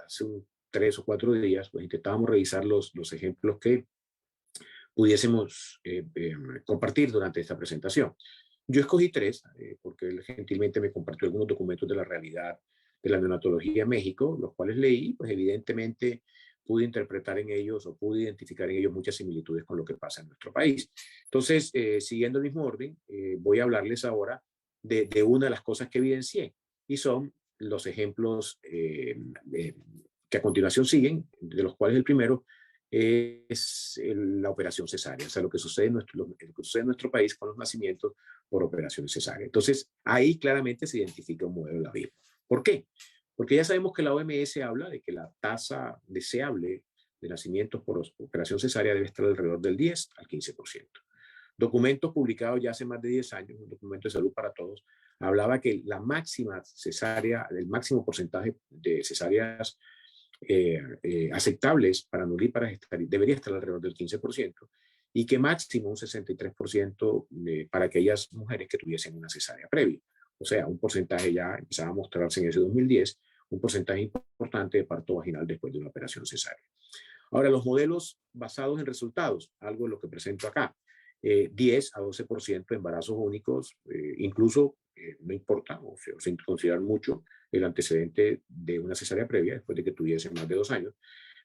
hace 3 o 4 días, pues intentábamos revisar los ejemplos que pudiésemos compartir durante esta presentación. Yo escogí 3 porque él gentilmente me compartió algunos documentos de la realidad de la neonatología en México, los cuales leí, pues evidentemente pude interpretar en ellos o pude identificar en ellos muchas similitudes con lo que pasa en nuestro país. Entonces, siguiendo el mismo orden, voy a hablarles ahora de una de las cosas que evidencié, y son los ejemplos que a continuación siguen, de los cuales el primero es la operación cesárea, o sea, lo que sucede en nuestro país con los nacimientos por operación cesárea. Entonces, ahí claramente se identifica un modelo de la vida. ¿Por qué? Porque ya sabemos que la OMS habla de que la tasa deseable de nacimientos por operación cesárea debe estar alrededor del 10 al 15%. Documentos publicados ya hace más de 10 años, un documento de Salud para Todos, hablaba que la máxima cesárea, el máximo porcentaje de cesáreas aceptables para nulíparas debería estar alrededor del 15%, y que máximo un 63% para aquellas mujeres que tuviesen una cesárea previa. O sea, un porcentaje ya empezaba a mostrarse en ese 2010, un porcentaje importante de parto vaginal después de una operación cesárea. Ahora, los modelos basados en resultados, algo de lo que presento acá, 10 a 12% de embarazos únicos, incluso no importa, o sin considerar mucho el antecedente de una cesárea previa después de que tuviesen más de 2 años,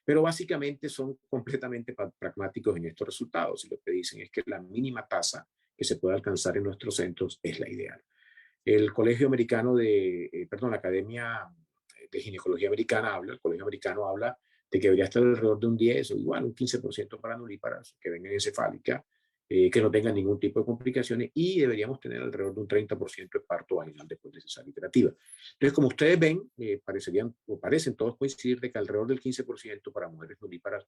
pero básicamente son completamente pragmáticos en estos resultados, y lo que dicen es que la mínima tasa que se puede alcanzar en nuestros centros es la ideal. El Colegio Americano la Academia de Ginecología Americana el Colegio Americano habla de que debería estar alrededor de un 10 o igual un 15% para nulíparas que vengan encefálica, que no tengan ningún tipo de complicaciones, y deberíamos tener alrededor de un 30% de parto vaginal después de cesárea iterativa. Entonces, como ustedes ven, parecen todos coincidir de que alrededor del 15% para mujeres nulíparas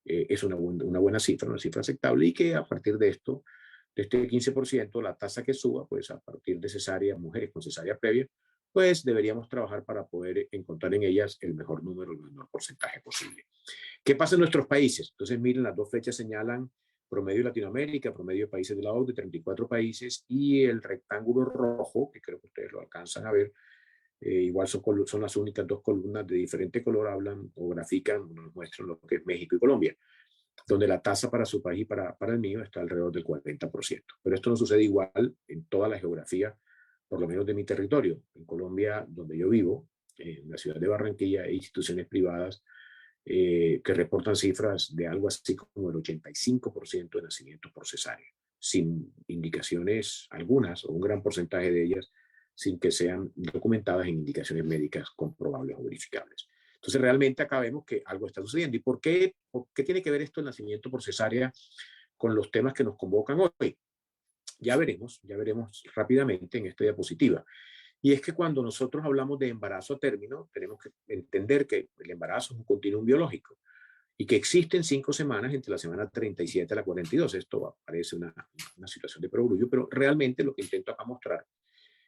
es una buena cifra, una cifra aceptable, y que a partir de esto, de este 15%, la tasa que suba, pues a partir de cesárea, mujeres con cesárea previa, pues deberíamos trabajar para poder encontrar en ellas el mejor número, el menor porcentaje posible. ¿Qué pasa en nuestros países? Entonces, miren, las 2 flechas señalan promedio de Latinoamérica, promedio de países de la OCDE, 34 países, y el rectángulo rojo, que creo que ustedes lo alcanzan a ver, igual son las únicas 2 columnas de diferente color, hablan o grafican, nos muestran lo que es México y Colombia, donde la tasa para su país y para el mío está alrededor del 40%. Pero esto no sucede igual en toda la geografía, por lo menos de mi territorio. En Colombia, donde yo vivo, en la ciudad de Barranquilla, hay instituciones privadas que reportan cifras de algo así como el 85% de nacimientos por cesárea, sin indicaciones algunas, o un gran porcentaje de ellas, sin que sean documentadas en indicaciones médicas comprobables o verificables. Entonces, realmente acá vemos que algo está sucediendo. ¿Y por qué tiene que ver esto el nacimiento por cesárea con los temas que nos convocan hoy? Ya veremos rápidamente en esta diapositiva. Y es que cuando nosotros hablamos de embarazo a término, tenemos que entender que el embarazo es un continuum biológico y que existen 5 semanas entre la semana 37 a la 42. Esto parece una situación de perogrullo, pero realmente lo que intento acá mostrar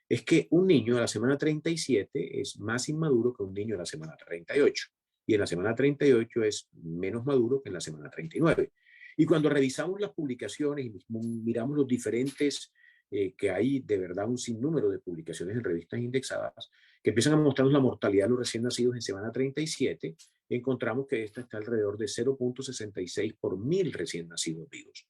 es que un niño a la semana 37 es más inmaduro que un niño a la semana 38. Y en la semana 38 es menos maduro que en la semana 39. Y cuando revisamos las publicaciones y miramos los diferentes, que hay de verdad un sinnúmero de publicaciones en revistas indexadas, que empiezan a mostrarnos la mortalidad de los recién nacidos en semana 37, encontramos que esta está alrededor de 0.66 por 1000 recién nacidos vivos.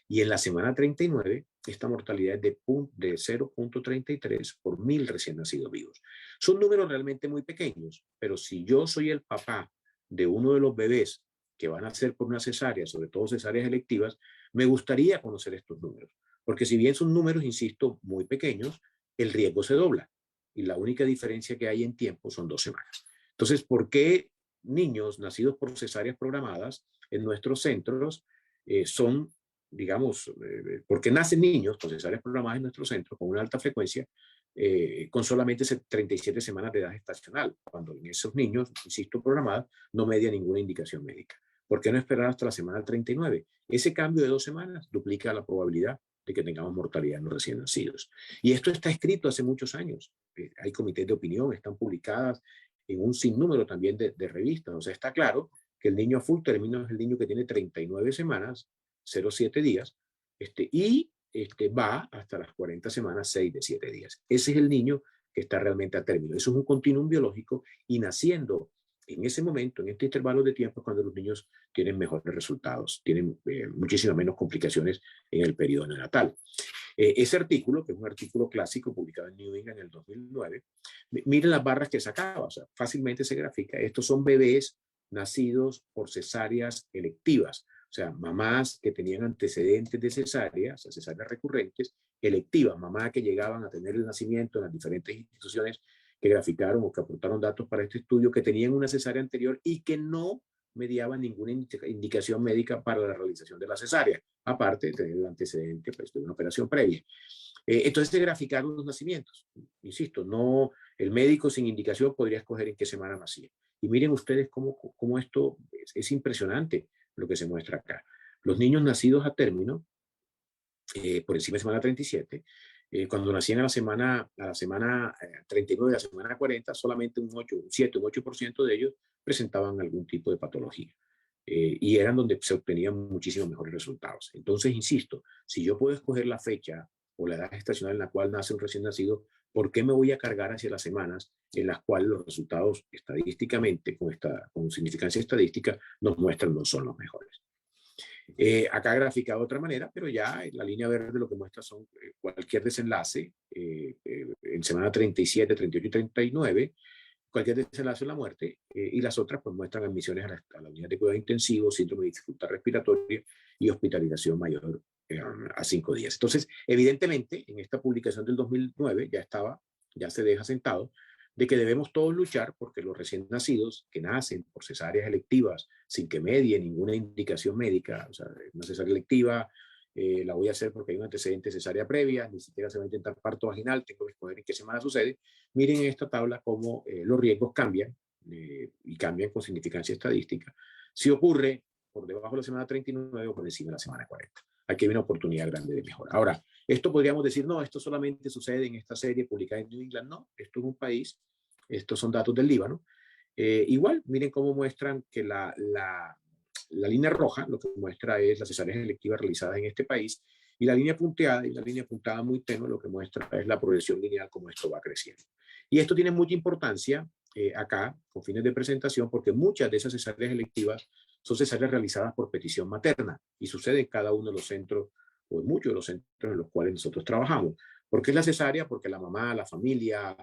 Y en la semana 39, esta mortalidad es de 0.33 por 1000 recién nacidos vivos. Son números realmente muy pequeños, pero si yo soy el papá de uno de los bebés que van a nacer por una cesárea, sobre todo cesáreas electivas, me gustaría conocer estos números. Porque si bien son números, insisto, muy pequeños, el riesgo se dobla. Y la única diferencia que hay en tiempo son 2 semanas. Entonces, ¿por qué niños nacidos por cesáreas programadas en nuestros centros son, digamos, porque nacen niños con cesáreas programadas en nuestro centro con una alta frecuencia, con solamente 37 semanas de edad gestacional, cuando en esos niños, insisto, programadas, no media ninguna indicación médica. ¿Por qué no esperar hasta la semana 39? Ese cambio de 2 semanas duplica la probabilidad de que tengamos mortalidad en los recién nacidos. Y esto está escrito hace muchos años. Hay comités de opinión, están publicadas en un sinnúmero también de revistas. O sea, está claro que el niño a full término es el niño que tiene 39 semanas, 0,7 días, y va hasta las 40 semanas, 6 de 7 días. Ese es el niño que está realmente a término. Eso es un continuum biológico y naciendo en ese momento, en este intervalo de tiempo, es cuando los niños tienen mejores resultados, tienen muchísimas menos complicaciones en el periodo neonatal. Ese artículo, que es un artículo clásico publicado en New England en el 2009, miren las barras que sacaba, o sea, fácilmente se grafica. Estos son bebés nacidos por cesáreas electivas, o sea, mamás que tenían antecedentes de cesáreas, o sea, cesáreas recurrentes, electivas, mamás que llegaban a tener el nacimiento en las diferentes instituciones que graficaron o que aportaron datos para este estudio, que tenían una cesárea anterior y que no mediaban ninguna indicación médica para la realización de la cesárea, aparte de tener el antecedente pues, de una operación previa. Entonces se graficaron los nacimientos. Insisto, no, el médico sin indicación podría escoger en qué semana nacía. Y miren ustedes cómo esto es impresionante lo que se muestra acá. Los niños nacidos a término, por encima de semana 37, cuando nacían a la semana 39, a la semana 40, solamente un 8% de ellos presentaban algún tipo de patología. Y eran donde se obtenían muchísimos mejores resultados. Entonces, insisto, si yo puedo escoger la fecha o la edad gestacional en la cual nace un recién nacido, ¿por qué me voy a cargar hacia las semanas en las cuales los resultados estadísticamente, con significancia estadística, nos muestran no son los mejores? Acá graficado de otra manera, pero ya en la línea verde lo que muestra son cualquier desenlace en semana 37, 38 y 39, cualquier desenlace en la muerte, y las otras pues muestran admisiones a la unidad de cuidado intensivo, síndrome de dificultad respiratoria y hospitalización mayor a 5 días. Entonces, evidentemente, en esta publicación del 2009 ya se deja sentado de que debemos todos luchar porque los recién nacidos que nacen por cesáreas electivas sin que medie ninguna indicación médica, o sea, una cesárea electiva, la voy a hacer porque hay un antecedente de cesárea previa, ni siquiera se va a intentar parto vaginal, tengo que escoger en qué semana sucede. Miren en esta tabla cómo los riesgos cambian y cambian con significancia estadística. Si ocurre por debajo de la semana 39 o por encima de la semana 40. Aquí hay una oportunidad grande de mejora. Ahora, esto podríamos decir, no, esto solamente sucede en esta serie publicada en New England. No, esto es un país, estos son datos del Líbano. Igual, miren cómo muestran que la línea roja lo que muestra es las cesáreas electivas realizadas en este país y la línea punteada muy tenue lo que muestra es la progresión lineal como esto va creciendo. Y esto tiene mucha importancia acá con fines de presentación porque muchas de esas cesáreas electivas son cesáreas realizadas por petición materna y sucede en cada uno de los centros o en muchos de los centros en los cuales nosotros trabajamos. ¿Por qué es la cesárea? Porque la mamá, la familia,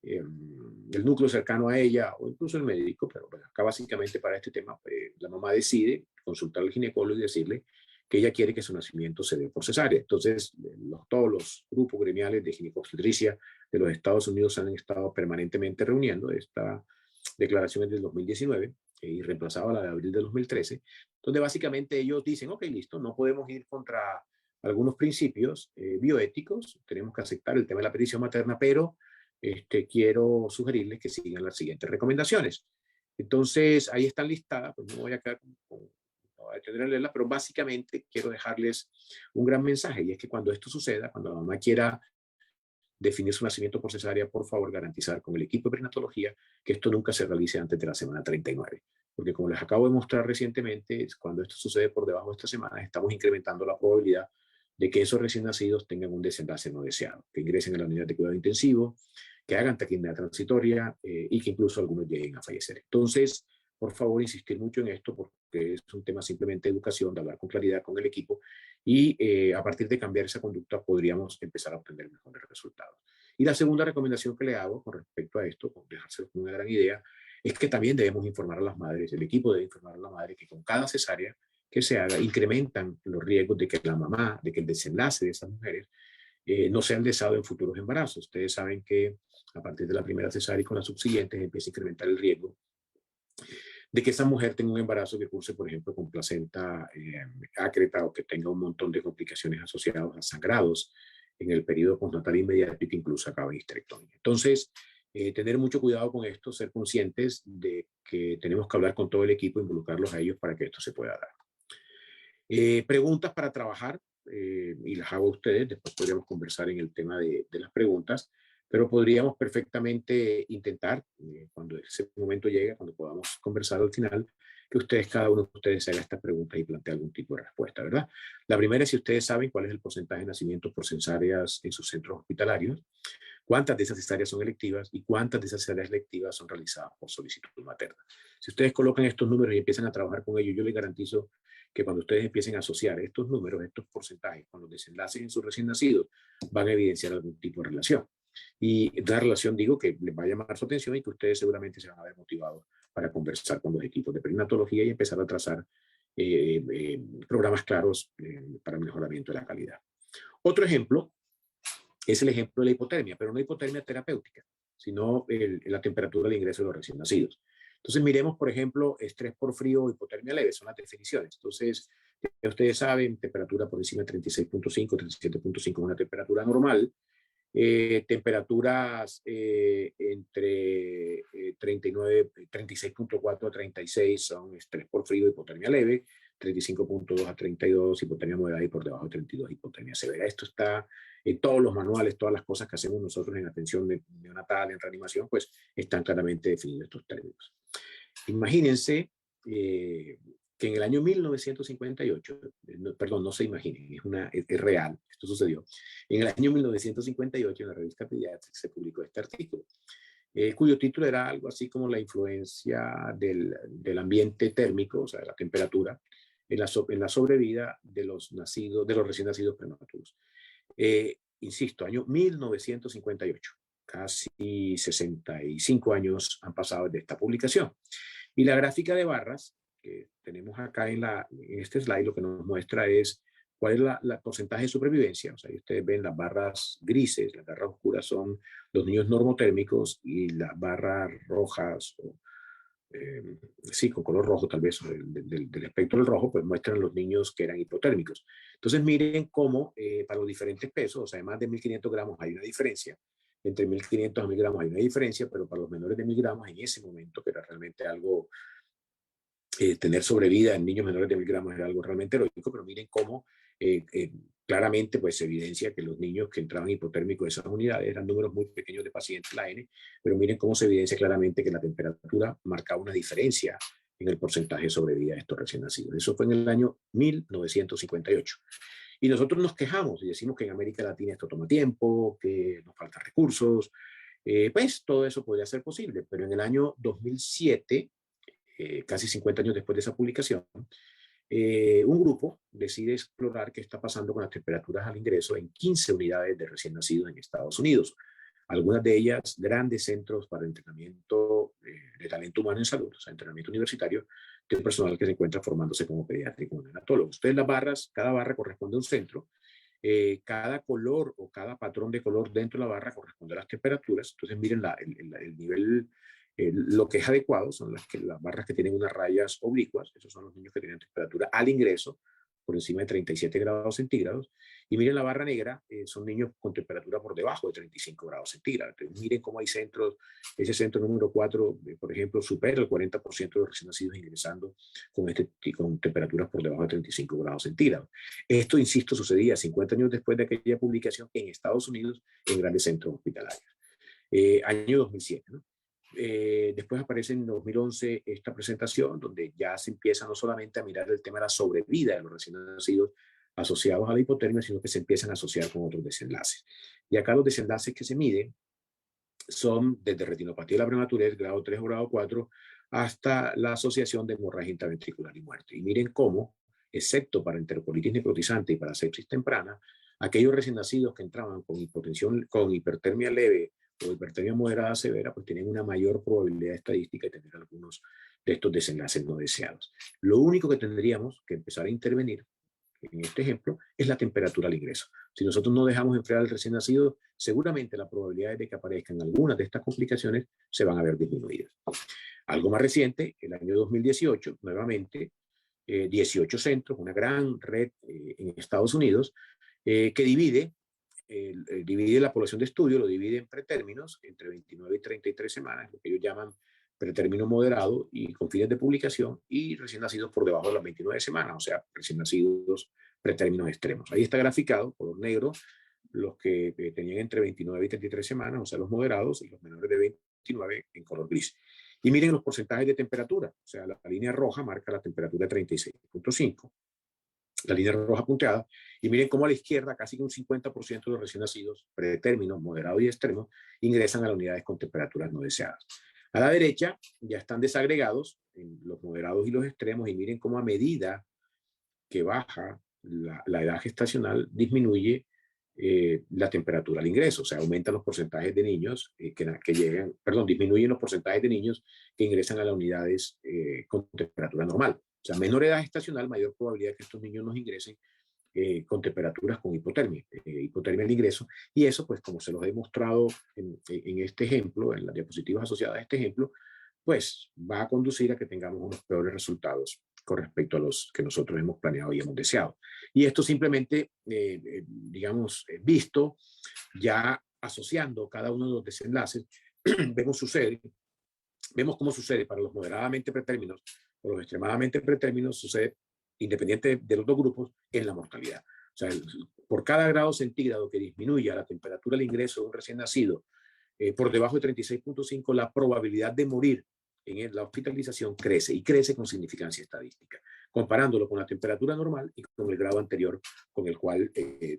el núcleo cercano a ella o incluso el médico, pero bueno, acá básicamente para este tema la mamá decide consultar al ginecólogo y decirle que ella quiere que su nacimiento se dé por cesárea. Entonces, todos los grupos gremiales de ginecobstetricia de los Estados Unidos han estado permanentemente reuniendo. Esta declaración es del 2019 y reemplazaba la de abril del 2013, donde básicamente ellos dicen, ok, listo, no podemos ir contra algunos principios bioéticos, tenemos que aceptar el tema de la petición materna, pero quiero sugerirles que sigan las siguientes recomendaciones. Entonces, ahí están listadas, pues no voy a quedar no voy a tener a leerlas, pero básicamente quiero dejarles un gran mensaje, y es que cuando esto suceda, cuando la mamá quiera definir su nacimiento por cesárea, por favor, garantizar con el equipo de perinatología que esto nunca se realice antes de la semana 39. Porque como les acabo de mostrar recientemente, cuando esto sucede por debajo de estas semanas, estamos incrementando la probabilidad de que esos recién nacidos tengan un desenlace no deseado, que ingresen a la unidad de cuidado intensivo, que hagan taquimia transitoria y que incluso algunos lleguen a fallecer. Entonces, por favor, insistir mucho en esto porque es un tema simplemente de educación, de hablar con claridad con el equipo y a partir de cambiar esa conducta podríamos empezar a obtener mejores resultados. Y la segunda recomendación que le hago con respecto a esto, con dejárselo como una gran idea, es que también debemos informar a las madres, el equipo debe informar a la madre que con cada cesárea que se haga incrementan los riesgos de que la mamá, de que el desenlace de esas mujeres no sea el deseado en futuros embarazos. Ustedes saben que a partir de la primera cesárea y con las subsiguientes empieza a incrementar el riesgo de que esa mujer tenga un embarazo que curse, por ejemplo, con placenta ácreta o que tenga un montón de complicaciones asociadas a sangrados en el periodo postnatal inmediato y que incluso acaba en histerectomía. Entonces, tener mucho cuidado con esto, ser conscientes de que tenemos que hablar con todo el equipo, involucrarlos a ellos para que esto se pueda dar. Preguntas para trabajar, y las hago a ustedes, después podríamos conversar en el tema de las preguntas, pero podríamos perfectamente intentar, cuando ese momento llegue, cuando podamos conversar al final, que ustedes, cada uno de ustedes, se haga estas preguntas y plantee algún tipo de respuesta, ¿verdad? La primera es si ustedes saben cuál es el porcentaje de nacimientos por cesáreas en sus centros hospitalarios, cuántas de esas cesáreas son electivas y cuántas de esas cesáreas electivas son realizadas por solicitud materna. Si ustedes colocan estos números y empiezan a trabajar con ellos, yo les garantizo que cuando ustedes empiecen a asociar estos números, estos porcentajes, con los desenlaces en sus recién nacidos, van a evidenciar algún tipo de relación. Y una relación, digo, que les va a llamar su atención y que ustedes seguramente se van a ver motivados para conversar con los equipos de perinatología y empezar a trazar programas claros para el mejoramiento de la calidad. Otro ejemplo es el ejemplo de la hipotermia, pero no hipotermia terapéutica, sino la temperatura de ingreso de los recién nacidos. Entonces miremos, por ejemplo, estrés por frío o hipotermia leve, son las definiciones. Entonces, ya ustedes saben, temperatura por encima de 36.5, 37.5 es una temperatura normal. Temperaturas entre 36.4 a 36 son estrés por frío, hipotermia leve, 35.2 a 32, hipotermia moderada y por debajo de 32, hipotermia severa. Esto está en todos los manuales, todas las cosas que hacemos nosotros en atención neonatal, en reanimación, pues están claramente definidos estos términos. Imagínense que en el año 1958, perdón, no se imaginen, es real, esto sucedió. En el año 1958 en la revista Pediatrics se publicó este artículo, cuyo título era algo así como la influencia del ambiente térmico, o sea, de la temperatura, en la sobrevida de los recién nacidos prematuros. Insisto, año 1958, casi 65 años han pasado desde esta publicación. Y la gráfica de barras que tenemos acá en este slide, lo que nos muestra es cuál es la porcentaje de supervivencia. O sea, ustedes ven las barras grises, las barras oscuras son los niños normotérmicos y las barras rojas, sí, con color rojo tal vez, del espectro del rojo, pues muestran los niños que eran hipotérmicos. Entonces miren cómo para los diferentes pesos, o sea, más de 1.500 gramos hay una diferencia, entre 1.500 a 1.000 gramos hay una diferencia, pero para los menores de 1.000 gramos en ese momento, que era realmente algo, tener sobrevida en niños menores de 1.000 gramos era algo realmente heroico, pero miren cómo claramente pues se evidencia que los niños que entraban hipotérmicos de esas unidades eran números muy pequeños de pacientes, la N, pero miren cómo se evidencia claramente que la temperatura marcaba una diferencia en el porcentaje de sobrevida de estos recién nacidos. Eso fue en el año 1958. Y nosotros nos quejamos y decimos que en América Latina esto toma tiempo, que nos faltan recursos. Pues todo eso podría ser posible, pero en el año 2007, casi 50 años después de esa publicación, un grupo decide explorar qué está pasando con las temperaturas al ingreso en 15 unidades de recién nacidos en Estados Unidos. Algunas de ellas grandes centros para entrenamiento de talento humano en salud, o sea, entrenamiento universitario de personal que se encuentra formándose como pediátrico o neonatólogo. Ustedes las barras, cada barra corresponde a un centro. Cada color o cada patrón de color dentro de la barra corresponde a las temperaturas. Entonces miren el nivel, lo que es adecuado son las barras que tienen unas rayas oblicuas. Esos son los niños que tienen temperatura al ingreso por encima de 37 grados centígrados. Y miren la barra negra, son niños con temperatura por debajo de 35 grados centígrados. Entonces, miren cómo hay centros, ese centro número 4, por ejemplo, supera el 40% de los recién nacidos ingresando con temperaturas por debajo de 35 grados centígrados. Esto, insisto, sucedía 50 años después de aquella publicación en Estados Unidos en grandes centros hospitalarios. Año 2007, ¿no? Después aparece en 2011 esta presentación donde ya se empieza no solamente a mirar el tema de la sobrevida de los recién nacidos asociados a la hipotermia, sino que se empiezan a asociar con otros desenlaces. Y acá los desenlaces que se miden son desde retinopatía de la prematurez, grado 3 o grado 4, hasta la asociación de hemorragia intraventricular y muerte. Y miren cómo, excepto para enterocolitis necrotizante y para sepsis temprana, aquellos recién nacidos que entraban con hipotensión, con hipertermia leve o hipertermia moderada severa, pues tienen una mayor probabilidad estadística de tener algunos de estos desenlaces no deseados. Lo único que tendríamos que empezar a intervenir en este ejemplo es la temperatura al ingreso. Si nosotros no dejamos enfriar al recién nacido, seguramente la probabilidad de que aparezcan algunas de estas complicaciones se van a ver disminuidas. Algo más reciente, el año 2018, nuevamente, 18 centros, una gran red en Estados Unidos, que divide divide la población de estudio, lo divide en pretérminos, entre 29 y 33 semanas, lo que ellos llaman pretérmino moderado y con fines de publicación, y recién nacidos por debajo de las 29 semanas, o sea, recién nacidos pretérminos extremos. Ahí está graficado, color negro, los que tenían entre 29 y 33 semanas, o sea, los moderados, y los menores de 29 en color gris. Y miren los porcentajes de temperatura, o sea, la línea roja marca la temperatura de 36.5, la línea roja punteada, y miren cómo a la izquierda casi que un 50% de los recién nacidos, pretérminos, moderados y extremos, ingresan a las unidades con temperaturas no deseadas. A la derecha ya están desagregados en los moderados y los extremos, y miren cómo a medida que baja la edad gestacional disminuye la temperatura al ingreso, o sea, aumentan los porcentajes de niños que llegan, perdón, disminuyen los porcentajes de niños que ingresan a las unidades con temperatura normal. O sea, menor edad gestacional, mayor probabilidad que estos niños nos ingresen con temperaturas con hipotermia, hipotermia al ingreso, y eso, pues, como se los he mostrado en este ejemplo, en las diapositivas asociadas a este ejemplo, pues va a conducir a que tengamos unos peores resultados con respecto a los que nosotros hemos planeado y hemos deseado. Y esto simplemente, digamos, visto, ya asociando cada uno de los desenlaces, vemos cómo sucede para los moderadamente pretérminos o los extremadamente pretérminos, sucede independiente de los dos grupos en la mortalidad. O sea, por cada grado centígrado que disminuya la temperatura al ingreso de un recién nacido por debajo de 36.5, la probabilidad de morir en la hospitalización crece, y crece con significancia estadística, comparándolo con la temperatura normal y con el grado anterior con el cual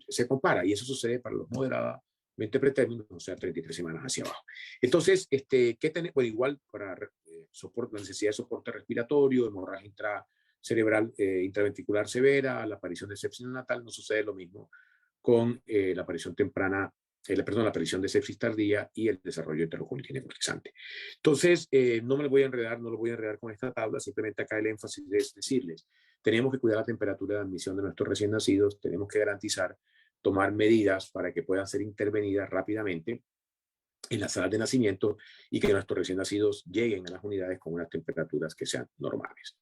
se compara. Y eso sucede para los moderadamente pretérminos, o sea, 33 semanas hacia abajo. Entonces, ¿qué tenemos? Bueno, igual para la necesidad de soporte respiratorio, hemorragia intracerebral, intraventricular severa, la aparición de sepsis neonatal, no sucede lo mismo con la aparición temprana, la aparición de sepsis tardía y el desarrollo de heterocolitis necrotizante. Entonces, no me lo voy a enredar, no lo voy a enredar con esta tabla, simplemente acá el énfasis es decirles, tenemos que cuidar la temperatura de admisión de nuestros recién nacidos, tenemos que garantizar, tomar medidas para que puedan ser intervenidas rápidamente en las salas de nacimiento y que nuestros recién nacidos lleguen a las unidades con unas temperaturas que sean normales.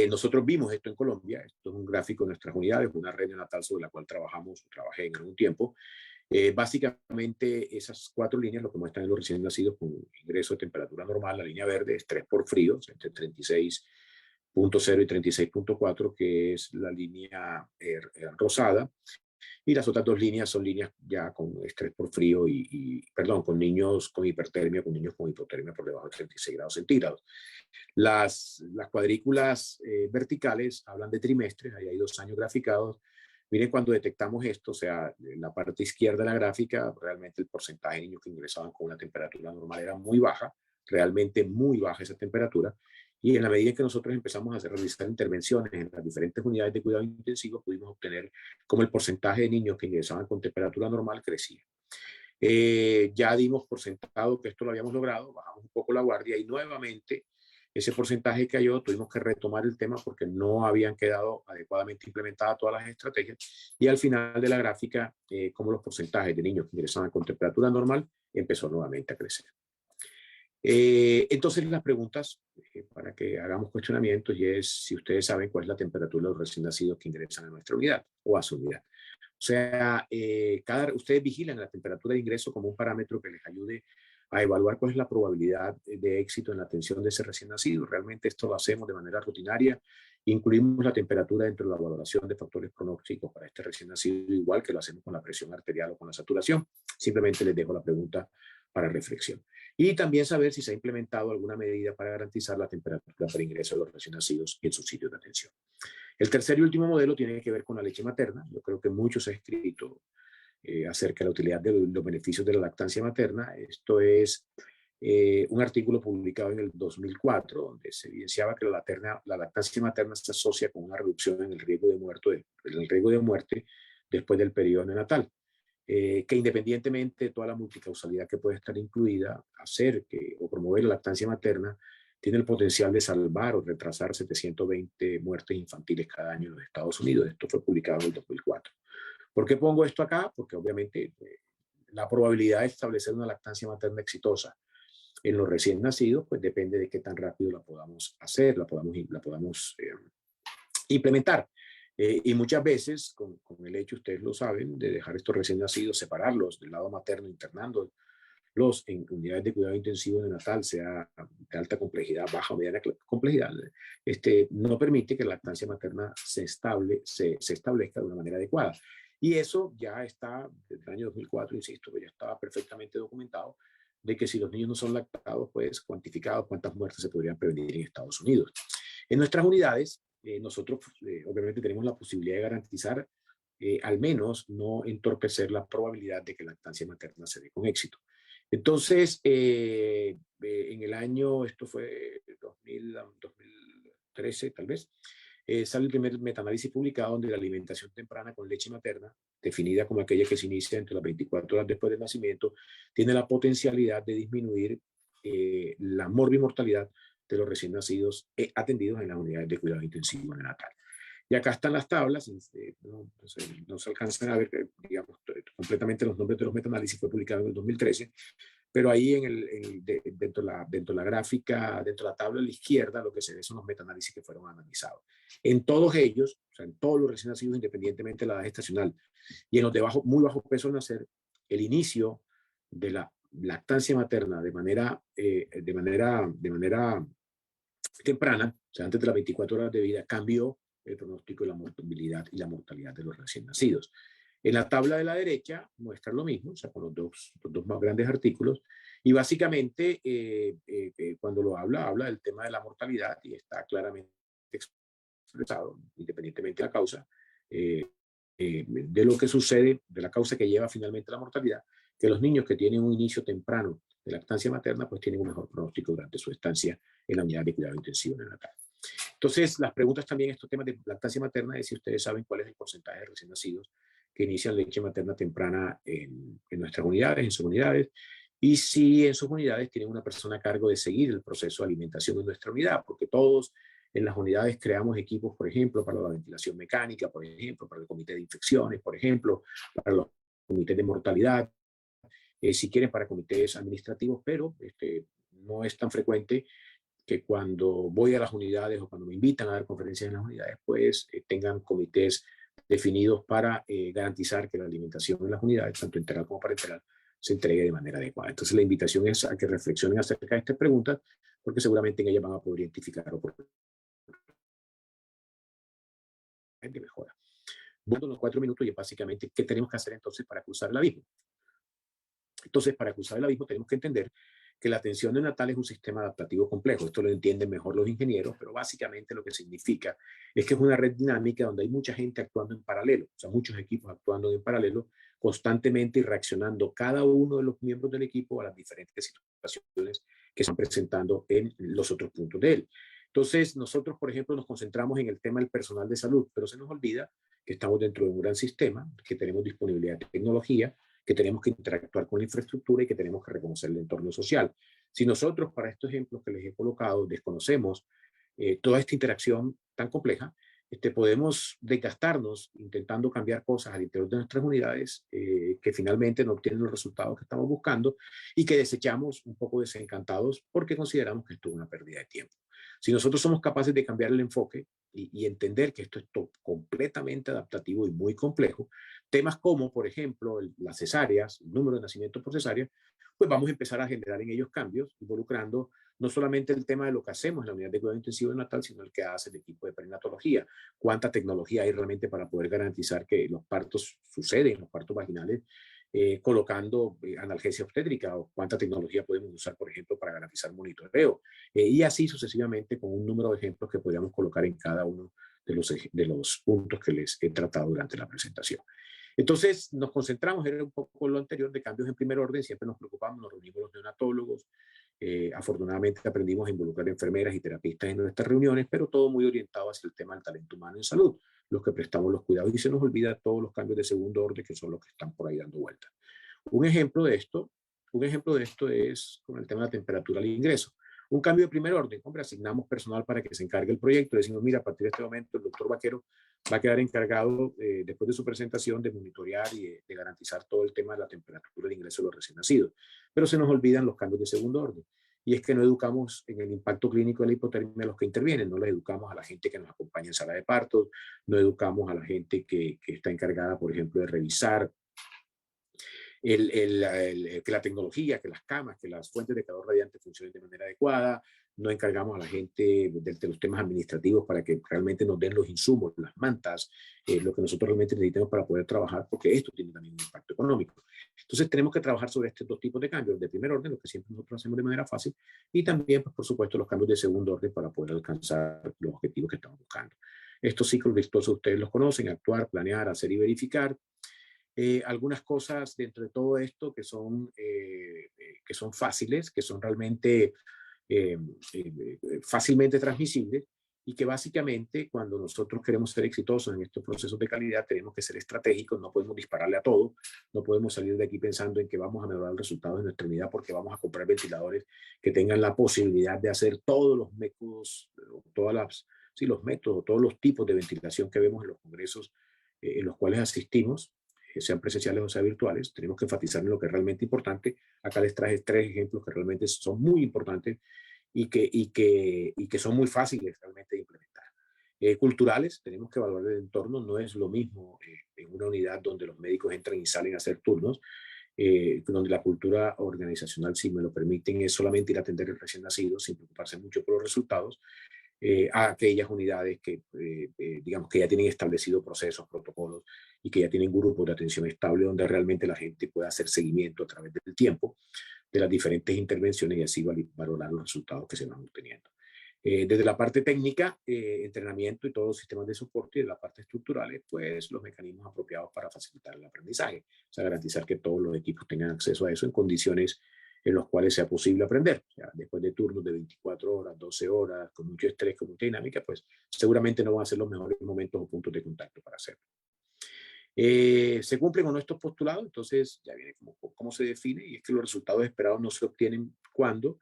Nosotros vimos esto en Colombia, esto es un gráfico de nuestras unidades, una red neonatal sobre la cual trabajé en algún tiempo. Básicamente esas 4 líneas lo que muestran es los recién nacidos con ingreso de temperatura normal. La línea verde es estrés por frío, o sea, entre 36.0 y 36.4, que es la línea rosada. Y las otras 2 líneas son líneas ya con estrés por frío perdón, con niños con hipertermia, con niños con hipotermia por debajo de 36 grados centígrados. Las cuadrículas verticales hablan de trimestres, ahí hay 2 años graficados. Miren, cuando detectamos esto, o sea, en la parte izquierda de la gráfica, realmente el porcentaje de niños que ingresaban con una temperatura normal era muy baja, realmente muy baja esa temperatura. Y en la medida que nosotros empezamos a realizar intervenciones en las diferentes unidades de cuidado intensivo, pudimos obtener como el porcentaje de niños que ingresaban con temperatura normal crecía. Ya dimos por sentado que esto lo habíamos logrado, bajamos un poco la guardia y nuevamente ese porcentaje cayó, tuvimos que retomar el tema porque no habían quedado adecuadamente implementadas todas las estrategias, y al final de la gráfica, como los porcentajes de niños que ingresaban con temperatura normal empezó nuevamente a crecer. Entonces las preguntas para que hagamos cuestionamientos, y es si ustedes saben cuál es la temperatura de los recién nacidos que ingresan a nuestra unidad o a su unidad. O sea, ustedes vigilan la temperatura de ingreso como un parámetro que les ayude a evaluar cuál es la probabilidad de éxito en la atención de ese recién nacido. Realmente esto lo hacemos de manera rutinaria. Incluimos la temperatura dentro de la valoración de factores pronósticos para este recién nacido, igual que lo hacemos con la presión arterial o con la saturación. Simplemente les dejo la pregunta para reflexión. Y también saber si se ha implementado alguna medida para garantizar la temperatura para ingreso de los recién nacidos en sus sitios de atención. El tercer y último modelo tiene que ver con la leche materna. Yo creo que mucho se ha escrito acerca de la utilidad de los beneficios de la lactancia materna. Esto es un artículo publicado en el 2004, donde se evidenciaba que la lactancia materna se asocia con una reducción en el riesgo de muerte después del periodo neonatal. Que independientemente de toda la multicausalidad que puede estar incluida, hacer o promover la lactancia materna tiene el potencial de salvar o retrasar 720 muertes infantiles cada año en los Estados Unidos. Esto fue publicado en el 2004. ¿Por qué pongo esto acá? Porque obviamente la probabilidad de establecer una lactancia materna exitosa en los recién nacidos, pues depende de qué tan rápido la podamos hacer, la podamos implementar. Y muchas veces, con el hecho, ustedes lo saben, de dejar estos recién nacidos, separarlos del lado materno, internando los en unidades de cuidado intensivo neonatal, sea de alta complejidad, baja o mediana complejidad, no permite que la lactancia materna se establezca de una manera adecuada. Y eso ya está, desde el año 2004, insisto, que ya estaba perfectamente documentado, de que si los niños no son lactados, pues cuantificados cuántas muertes se podrían prevenir en Estados Unidos. En nuestras unidades, nosotros obviamente tenemos la posibilidad de garantizar, al menos no entorpecer la probabilidad de que la lactancia materna se dé con éxito. Entonces, en el año, esto fue 2013 tal vez, sale el primer metaanálisis publicado donde la alimentación temprana con leche materna, definida como aquella que se inicia entre las 24 horas después del nacimiento, tiene la potencialidad de disminuir la morbimortalidad de los recién nacidos atendidos en las unidades de cuidado intensivo neonatal. Y acá están las tablas, no se alcanzan a ver, digamos, completamente los nombres de los metaanálisis, fue publicado en el 2013, pero ahí dentro de la gráfica, dentro de la tabla a la izquierda, lo que se ve son los metaanálisis que fueron analizados. En todos ellos, o sea, en todos los recién nacidos, independientemente de la edad gestacional, y en los de muy bajo peso al nacer, el inicio de la lactancia materna de manera temprana, o sea, antes de las 24 horas de vida, cambió el pronóstico de la mortalidad y la mortalidad de los recién nacidos. En la tabla de la derecha muestra lo mismo, o sea, con los dos más grandes artículos, y básicamente cuando lo habla del tema de la mortalidad y está claramente expresado, independientemente de la causa, de lo que sucede, de la causa que lleva finalmente a la mortalidad, que los niños que tienen un inicio temprano de lactancia materna, pues tienen un mejor pronóstico durante su estancia en la unidad de cuidado intensivo neonatal. Entonces, las preguntas también, estos temas de lactancia materna, es si ustedes saben cuál es el porcentaje de recién nacidos que inician leche materna temprana en nuestras unidades, en sus unidades, y si en sus unidades tienen una persona a cargo de seguir el proceso de alimentación de nuestra unidad, porque todos en las unidades creamos equipos, por ejemplo, para la ventilación mecánica, por ejemplo, para el comité de infecciones, por ejemplo, para los comités de mortalidad, si quieren para comités administrativos, pero no es tan frecuente que cuando voy a las unidades o cuando me invitan a dar conferencias en las unidades, pues tengan comités definidos para garantizar que la alimentación en las unidades, tanto enteral como parenteral, se entregue de manera adecuada. Entonces la invitación es a que reflexionen acerca de estas preguntas, porque seguramente en ellas van a poder identificar oportunidades de mejora. Bueno, los 4 minutos y básicamente, ¿qué tenemos que hacer entonces para cruzar el abismo? Entonces, para cruzar el abismo tenemos que entender que la atención neonatal es un sistema adaptativo complejo. Esto lo entienden mejor los ingenieros, pero básicamente lo que significa es que es una red dinámica donde hay mucha gente actuando en paralelo, o sea, muchos equipos actuando en paralelo, constantemente y reaccionando cada uno de los miembros del equipo a las diferentes situaciones que se están presentando en los otros puntos de él. Entonces, nosotros, por ejemplo, nos concentramos en el tema del personal de salud, pero se nos olvida que estamos dentro de un gran sistema, que tenemos disponibilidad de tecnología, que tenemos que interactuar con la infraestructura y que tenemos que reconocer el entorno social. Si nosotros, para estos ejemplos que les he colocado, desconocemos toda esta interacción tan compleja, podemos desgastarnos intentando cambiar cosas al interior de nuestras unidades que finalmente no obtienen los resultados que estamos buscando y que desechamos un poco desencantados porque consideramos que esto es una pérdida de tiempo. Si nosotros somos capaces de cambiar el enfoque y entender que esto es completamente adaptativo y muy complejo, temas como, por ejemplo, las cesáreas, el número de nacimientos por cesárea, pues vamos a empezar a generar en ellos cambios, involucrando no solamente el tema de lo que hacemos en la unidad de cuidado intensivo neonatal, sino el que hace el equipo de perinatología. Cuánta tecnología hay realmente para poder garantizar que los partos suceden, los partos vaginales, colocando analgesia obstétrica, o cuánta tecnología podemos usar, por ejemplo, para garantizar monitoreo, y así sucesivamente con un número de ejemplos que podríamos colocar en cada uno de los puntos que les he tratado durante la presentación. Entonces nos concentramos, era un poco lo anterior de cambios en primer orden, siempre nos preocupamos, nos reunimos los neonatólogos, afortunadamente aprendimos a involucrar enfermeras y terapistas en nuestras reuniones, pero todo muy orientado hacia el tema del talento humano en salud, los que prestamos los cuidados, y se nos olvida todos los cambios de segundo orden que son los que están por ahí dando vueltas. Un ejemplo de esto es con el tema de la temperatura al ingreso. Un cambio de primer orden, hombre, asignamos personal para que se encargue el proyecto, decimos, mira, a partir de este momento el doctor Vaquero va a quedar encargado, después de su presentación, de monitorear y de garantizar todo el tema de la temperatura de ingreso de los recién nacidos. Pero se nos olvidan los cambios de segundo orden. y es que no educamos en el impacto clínico de la hipotermia a los que intervienen, no le educamos a la gente que nos acompaña en sala de partos, no educamos a la gente que está encargada, por ejemplo, de revisar que la tecnología, que las camas, que las fuentes de calor radiante funcionen de manera adecuada. No encargamos a la gente de los temas administrativos para que realmente nos den los insumos, las mantas, lo que nosotros realmente necesitamos para poder trabajar, porque esto tiene también un impacto económico. Entonces tenemos que trabajar sobre estos dos tipos de cambios, de primer orden, lo que siempre nosotros hacemos de manera fácil, y también, pues, por supuesto, los cambios de segundo orden para poder alcanzar los objetivos que estamos buscando. Estos ciclos virtuosos ustedes los conocen: actuar, planear, hacer y verificar. Algunas cosas dentro de todo esto que son fáciles, que son realmente fácilmente transmisibles, y que básicamente cuando nosotros queremos ser exitosos en estos procesos de calidad tenemos que ser estratégicos, no podemos dispararle a todo, no podemos salir de aquí pensando en que vamos a mejorar el resultado de nuestra unidad porque vamos a comprar ventiladores que tengan la posibilidad de hacer todos los métodos, los métodos, todos los tipos de ventilación que vemos en los congresos en los cuales asistimos, sean presenciales o sean virtuales. Tenemos que enfatizar en lo que es realmente importante. Acá les traje 3 ejemplos que realmente son muy importantes y que son muy fáciles realmente de implementar. Culturales, tenemos que evaluar el entorno. No es lo mismo en una unidad donde los médicos entran y salen a hacer turnos, donde la cultura organizacional, si me lo permiten, es solamente ir a atender el recién nacido sin preocuparse mucho por los resultados, a aquellas unidades que, digamos, que ya tienen establecidos procesos, protocolos, y que ya tienen grupos de atención estable donde realmente la gente puede hacer seguimiento a través del tiempo de las diferentes intervenciones y así valorar los resultados que se van obteniendo. Desde la parte técnica, entrenamiento y todos los sistemas de soporte, y de la parte estructurales, pues los mecanismos apropiados para facilitar el aprendizaje. O sea, garantizar que todos los equipos tengan acceso a eso en condiciones en los cuales sea posible aprender. O sea, después de turnos de 24 horas, 12 horas, con mucho estrés, con mucha dinámica, pues seguramente no van a ser los mejores momentos o puntos de contacto para hacerlo. Se cumplen con nuestros postulados, entonces ya viene cómo se define, y es que los resultados esperados no se obtienen cuando,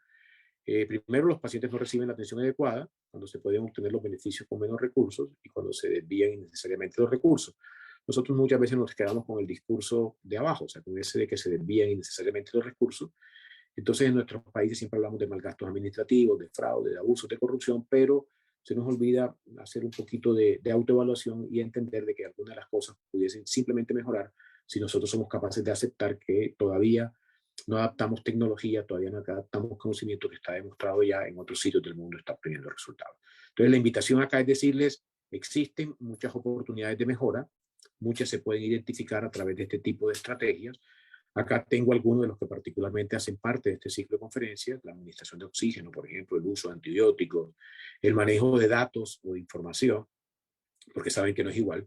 primero, los pacientes no reciben la atención adecuada, cuando se pueden obtener los beneficios con menos recursos y cuando se desvían innecesariamente los recursos. Nosotros muchas veces nos quedamos con el discurso de abajo, o sea, con ese de que se desvían innecesariamente los recursos. Entonces, en nuestros países siempre hablamos de malgastos administrativos, de fraude, de abusos, de corrupción, pero se nos olvida hacer un poquito de autoevaluación y entender de que algunas de las cosas pudiesen simplemente mejorar si nosotros somos capaces de aceptar que todavía no adaptamos tecnología, todavía no adaptamos conocimiento que está demostrado ya en otros sitios del mundo está obteniendo resultados. Entonces, la invitación acá es decirles: existen muchas oportunidades de mejora, muchas se pueden identificar a través de este tipo de estrategias. Acá tengo algunos de los que particularmente hacen parte de este ciclo de conferencias: la administración de oxígeno, por ejemplo, el uso de antibióticos, el manejo de datos o de información, porque saben que no es igual,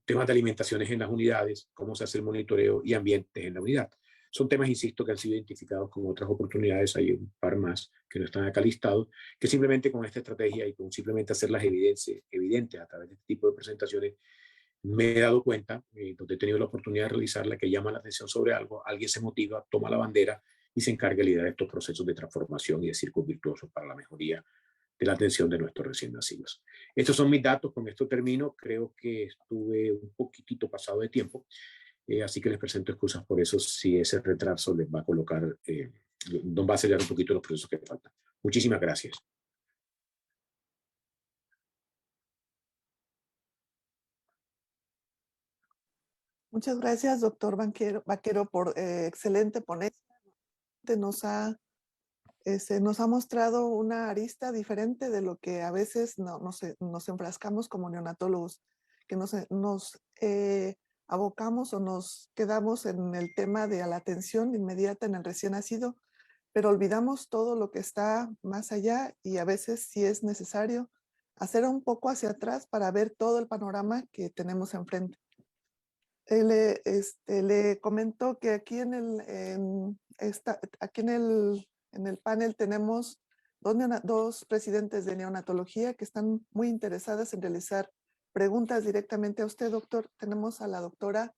temas de alimentaciones en las unidades, cómo se hace el monitoreo y ambientes en la unidad. Son temas, insisto, que han sido identificados como otras oportunidades. Hay un par más que no están acá listados, que simplemente con esta estrategia y con simplemente hacerlas evidentes a través de este tipo de presentaciones, me he dado cuenta, donde he tenido la oportunidad de realizarla, que llama la atención sobre algo, alguien se motiva, toma la bandera y se encarga de liderar estos procesos de transformación y de círculos virtuosos para la mejoría de la atención de nuestros recién nacidos. Estos son mis datos, con esto termino. Creo que estuve un poquitito pasado de tiempo, así que les presento excusas por eso si ese retraso les va a colocar, nos va a acelerar un poquito los procesos que faltan. Muchísimas gracias. Muchas gracias, doctor Vaquero, por excelente ponencia. Nos ha mostrado una arista diferente de lo que a veces nos enfrascamos como neonatólogos, que nos abocamos o nos quedamos en el tema de la atención inmediata en el recién nacido, pero olvidamos todo lo que está más allá, y a veces, si es necesario, hacer un poco hacia atrás para ver todo el panorama que tenemos enfrente. Le comento que aquí en el panel tenemos dos residentes de neonatología que están muy interesadas en realizar preguntas directamente a usted, doctor. Tenemos a la doctora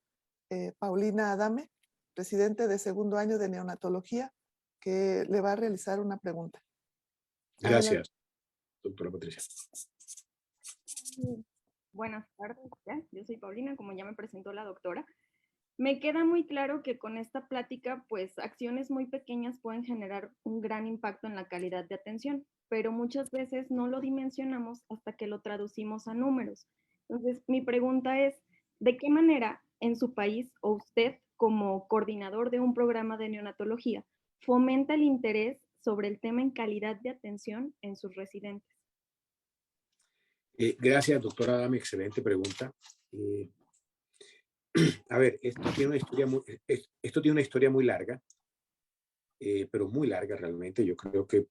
Paulina Adame, residente de segundo año de neonatología, que le va a realizar una pregunta. Gracias, Adelante. doctora Patricia. Buenas tardes, yo soy Paulina, como ya me presentó la doctora. Me queda muy claro que con esta plática, pues acciones muy pequeñas pueden generar un gran impacto en la calidad de atención, pero muchas veces no lo dimensionamos hasta que lo traducimos a números. Entonces, mi pregunta es, ¿de qué manera en su país o usted, como coordinador de un programa de neonatología, fomenta el interés sobre el tema en calidad de atención en sus residentes? Gracias, doctora Adame, excelente pregunta. A ver, esto tiene una historia muy larga, pero muy larga realmente. Yo creo que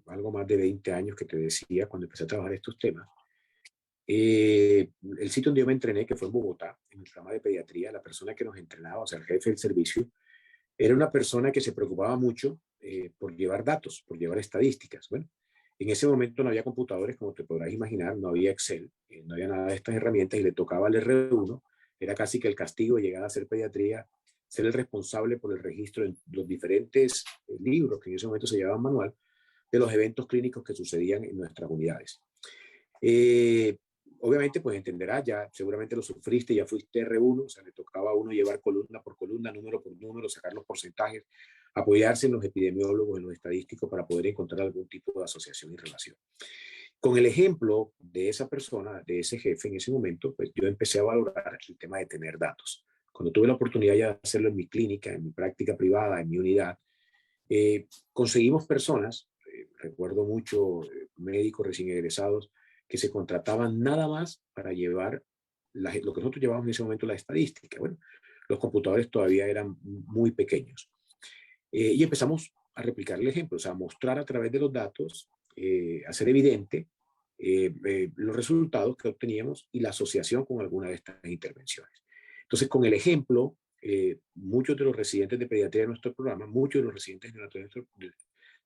algo más de 20 años que te decía cuando empecé a trabajar estos temas. El sitio donde yo me entrené, que fue en Bogotá, en el programa de pediatría, la persona que nos entrenaba, o sea, el jefe del servicio, era una persona que se preocupaba mucho por llevar datos, por llevar estadísticas. Bueno, en ese momento no había computadores, como te podrás imaginar, no había Excel, no había nada de estas herramientas y le tocaba al R1, era casi que el castigo de llegar a hacer pediatría, ser el responsable por el registro de los diferentes libros que en ese momento se llevaban manual de los eventos clínicos que sucedían en nuestras unidades. Obviamente, pues entenderás, ya seguramente lo sufriste, ya fuiste R1, o sea, le tocaba a uno llevar columna por columna, número por número, sacar los porcentajes, apoyarse en los epidemiólogos, en los estadísticos para poder encontrar algún tipo de asociación y relación. Con el ejemplo de esa persona, de ese jefe en ese momento, pues yo empecé a valorar el tema de tener datos. Cuando tuve la oportunidad ya de hacerlo en mi clínica, en mi práctica privada, en mi unidad, conseguimos personas, recuerdo mucho médicos recién egresados, que se contrataban nada más para llevar lo que nosotros llevábamos en ese momento, la estadística. Bueno, los computadores todavía eran muy pequeños. Y empezamos a replicar el ejemplo, o sea, mostrar a través de los datos, hacer evidente los resultados que obteníamos y la asociación con alguna de estas intervenciones. Entonces, con el ejemplo, muchos de los residentes de pediatría de nuestro programa, muchos de los residentes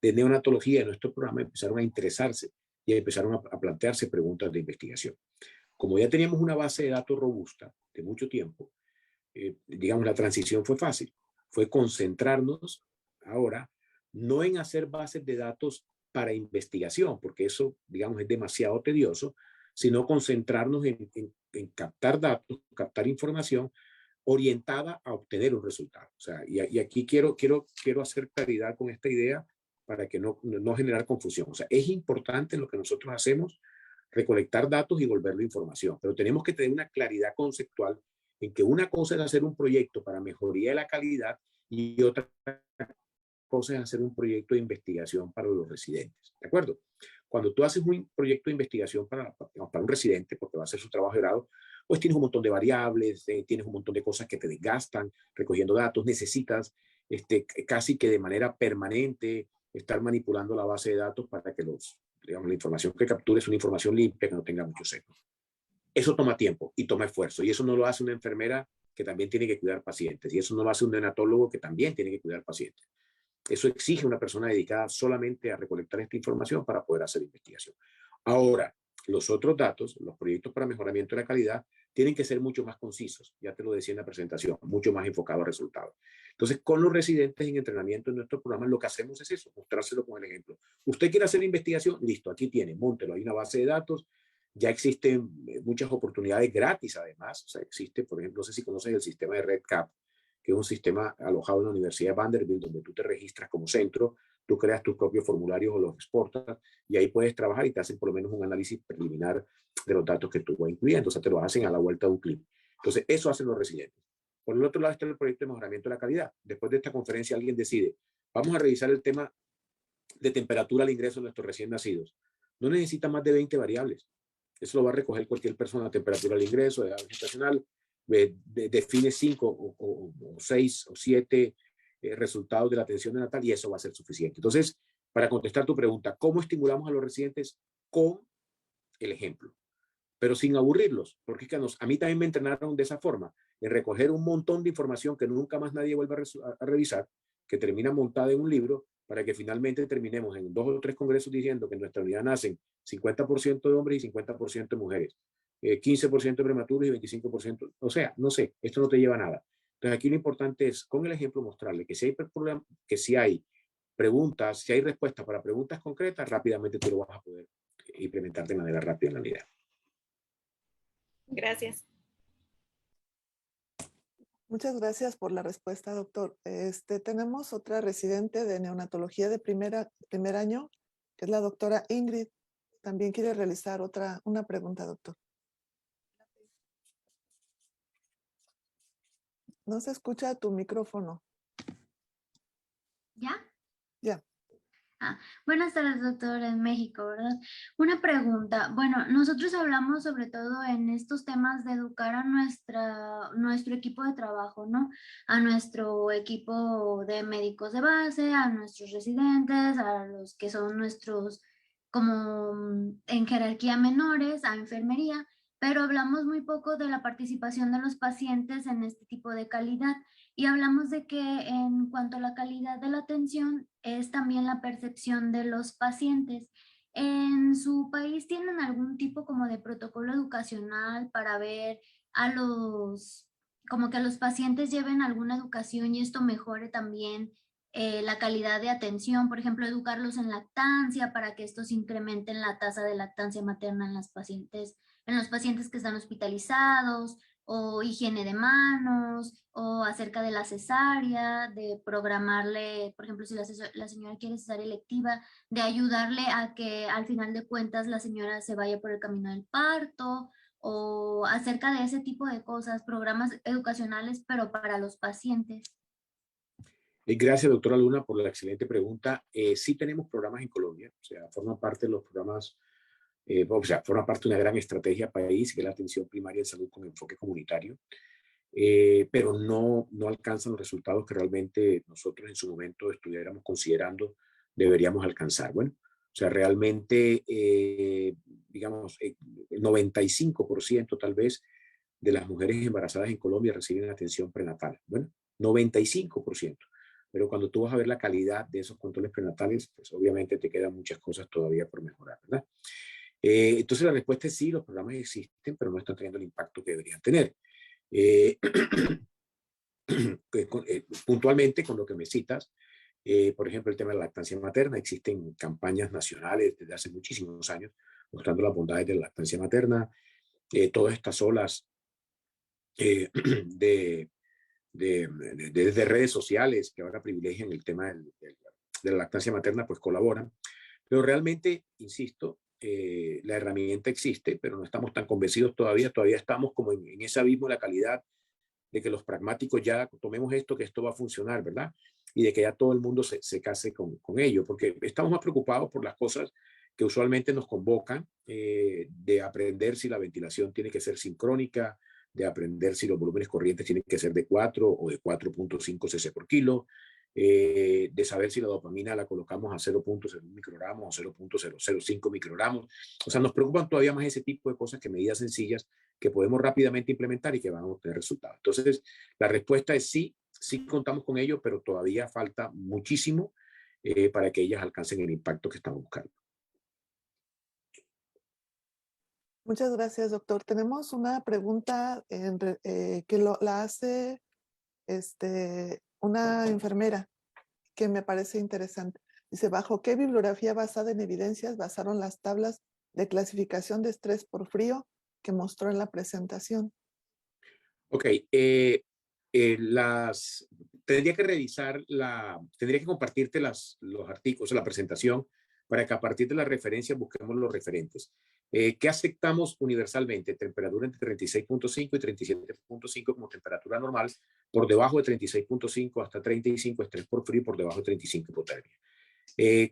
de neonatología de nuestro programa empezaron a interesarse y empezaron a plantearse preguntas de investigación. Como ya teníamos una base de datos robusta de mucho tiempo, digamos, la transición fue fácil. Fue concentrarnos ahora no en hacer bases de datos para investigación, porque eso, digamos, es demasiado tedioso, sino concentrarnos en captar datos, captar información orientada a obtener un resultado. O sea, y aquí quiero hacer claridad con esta idea para que no generar confusión. O sea, es importante lo que nosotros hacemos, recolectar datos y volverlo información, pero tenemos que tener una claridad conceptual en que una cosa es hacer un proyecto para mejoría de la calidad y otra cosa es hacer un proyecto de investigación para los residentes. ¿De acuerdo? Cuando tú haces un proyecto de investigación para un residente, porque va a hacer su trabajo de grado, pues tienes un montón de variables, tienes un montón de cosas que te desgastan recogiendo datos, necesitas casi que de manera permanente estar manipulando la base de datos para que digamos, la información que captures es una información limpia, que no tenga mucho sesgo. Eso toma tiempo y toma esfuerzo, y eso no lo hace una enfermera que también tiene que cuidar pacientes, y eso no lo hace un neonatólogo que también tiene que cuidar pacientes. Eso exige una persona dedicada solamente a recolectar esta información para poder hacer investigación. Ahora, los otros datos, los proyectos para mejoramiento de la calidad, tienen que ser mucho más concisos, ya te lo decía en la presentación, mucho más enfocado a resultados. Entonces, con los residentes en entrenamiento en nuestro programa, lo que hacemos es eso, mostrárselo con el ejemplo. ¿Usted quiere hacer investigación? Listo, aquí tiene, móntelo, hay una base de datos, ya existen muchas oportunidades gratis además, o sea, existe, por ejemplo, no sé si conoces el sistema de RedCap, que es un sistema alojado en la Universidad de Vanderbilt, donde tú te registras como centro, tú creas tus propios formularios o los exportas, y ahí puedes trabajar y te hacen por lo menos un análisis preliminar de los datos que tú vas incluyendo, o sea, te lo hacen a la vuelta de un clic. Entonces, eso hacen los residentes. Por el otro lado está el proyecto de mejoramiento de la calidad. Después de esta conferencia alguien decide, vamos a revisar el tema de temperatura al ingreso de nuestros recién nacidos. No necesita más de 20 variables. Eso lo va a recoger cualquier persona, temperatura al ingreso, edad gestacional, define 5 o 6 o 7 resultados de la atención neonatal y eso va a ser suficiente. Entonces, para contestar tu pregunta, ¿cómo estimulamos a los residentes? Con el ejemplo, pero sin aburrirlos, porque es que a mí también me entrenaron de esa forma, en recoger un montón de información que nunca más nadie vuelva a revisar, que termina montada en un libro, para que finalmente terminemos en 2 o 3 congresos diciendo que en nuestra unidad nacen 50% de hombres y 50% de mujeres, 15% de prematuros y 25%, o sea, no sé, esto no te lleva a nada. Entonces aquí lo importante es, con el ejemplo, mostrarle que si hay preguntas, si hay respuestas para preguntas concretas, rápidamente tú lo vas a poder implementar de manera rápida en la unidad. Gracias. Muchas gracias por la respuesta, doctor. Tenemos otra residente de neonatología de primer año, que es la doctora Ingrid. También quiere realizar una pregunta, doctor. No se escucha tu micrófono. ¿Ya? Ya. Buenas tardes, doctor, en México, ¿verdad? Una pregunta. Bueno, nosotros hablamos sobre todo en estos temas de educar a nuestro equipo de trabajo, ¿no? A nuestro equipo de médicos de base, a nuestros residentes, a los que son nuestros, como en jerarquía menores, a enfermería, pero hablamos muy poco de la participación de los pacientes en este tipo de calidad. Y hablamos de que en cuanto a la calidad de la atención es también la percepción de los pacientes. ¿En su país tienen algún tipo como de protocolo educacional para ver como que a los pacientes lleven alguna educación y esto mejore también la calidad de atención? Por ejemplo, educarlos en lactancia para que estos incrementen la tasa de lactancia materna en los pacientes que están hospitalizados, o higiene de manos, o acerca de la cesárea, de programarle, por ejemplo, si la señora quiere cesárea electiva, de ayudarle a que al final de cuentas la señora se vaya por el camino del parto, o acerca de ese tipo de cosas, programas educacionales, pero para los pacientes. Gracias, doctora Luna, por la excelente pregunta. Sí tenemos programas en Colombia, o sea, forman parte de los programas, forma parte de una gran estrategia país, que es la atención primaria de salud con enfoque comunitario, pero no alcanzan los resultados que realmente nosotros en su momento estuviéramos considerando deberíamos alcanzar. Bueno, o sea, realmente, digamos, el 95% tal vez de las mujeres embarazadas en Colombia reciben atención prenatal. Bueno, 95%. Pero cuando tú vas a ver la calidad de esos controles prenatales, pues obviamente te quedan muchas cosas todavía por mejorar, ¿verdad? Entonces la respuesta es sí, los programas existen, pero no están teniendo el impacto que deberían tener. Puntualmente con lo que me citas, por ejemplo, el tema de la lactancia materna, existen campañas nacionales desde hace muchísimos años mostrando las bondades de la lactancia materna, todas estas olas de redes sociales que ahora privilegian el tema de la lactancia materna, pues colaboran. Pero realmente, insisto, la herramienta existe, pero no estamos tan convencidos todavía estamos como en ese abismo de la calidad, de que los pragmáticos ya tomemos esto, que esto va a funcionar, ¿verdad? Y de que ya todo el mundo se case con ello, porque estamos más preocupados por las cosas que usualmente nos convocan, de aprender si la ventilación tiene que ser sincrónica, de aprender si los volúmenes corrientes tienen que ser de 4 o de 4.5 cc por kilo, de saber si la dopamina la colocamos a 0.01 microgramos o 0.005 microgramos. O sea, nos preocupan todavía más ese tipo de cosas que medidas sencillas que podemos rápidamente implementar y que van a obtener resultados. Entonces, la respuesta es sí, sí contamos con ello, pero todavía falta muchísimo para que ellas alcancen el impacto que estamos buscando. Muchas gracias, doctor. Tenemos una pregunta que la hace una enfermera que me parece interesante. Dice, ¿bajo qué bibliografía basada en evidencias basaron las tablas de clasificación de estrés por frío que mostró en la presentación? Ok, tendría que revisar tendría que compartirte los artículos, la presentación, para que a partir de las referencias busquemos los referentes. ¿Qué aceptamos universalmente? Temperatura entre 36.5 y 37.5 como temperatura normal, por debajo de 36.5 hasta 35 estrés por frío, por debajo de 35 hipotermia.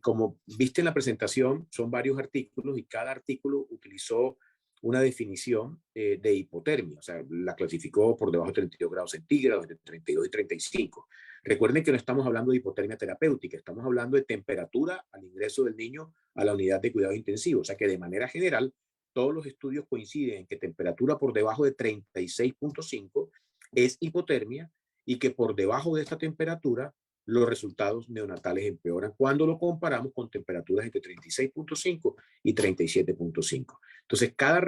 Como viste en la presentación, son varios artículos y cada artículo utilizó una definición de hipotermia, o sea, la clasificó por debajo de 32 grados centígrados, entre 32 y 35. Recuerden que no estamos hablando de hipotermia terapéutica, estamos hablando de temperatura al ingreso del niño a la unidad de cuidado intensivo, o sea que de manera general todos los estudios coinciden en que temperatura por debajo de 36.5 es hipotermia y que por debajo de esta temperatura los resultados neonatales empeoran cuando lo comparamos con temperaturas entre 36.5 y 37.5. Entonces, cada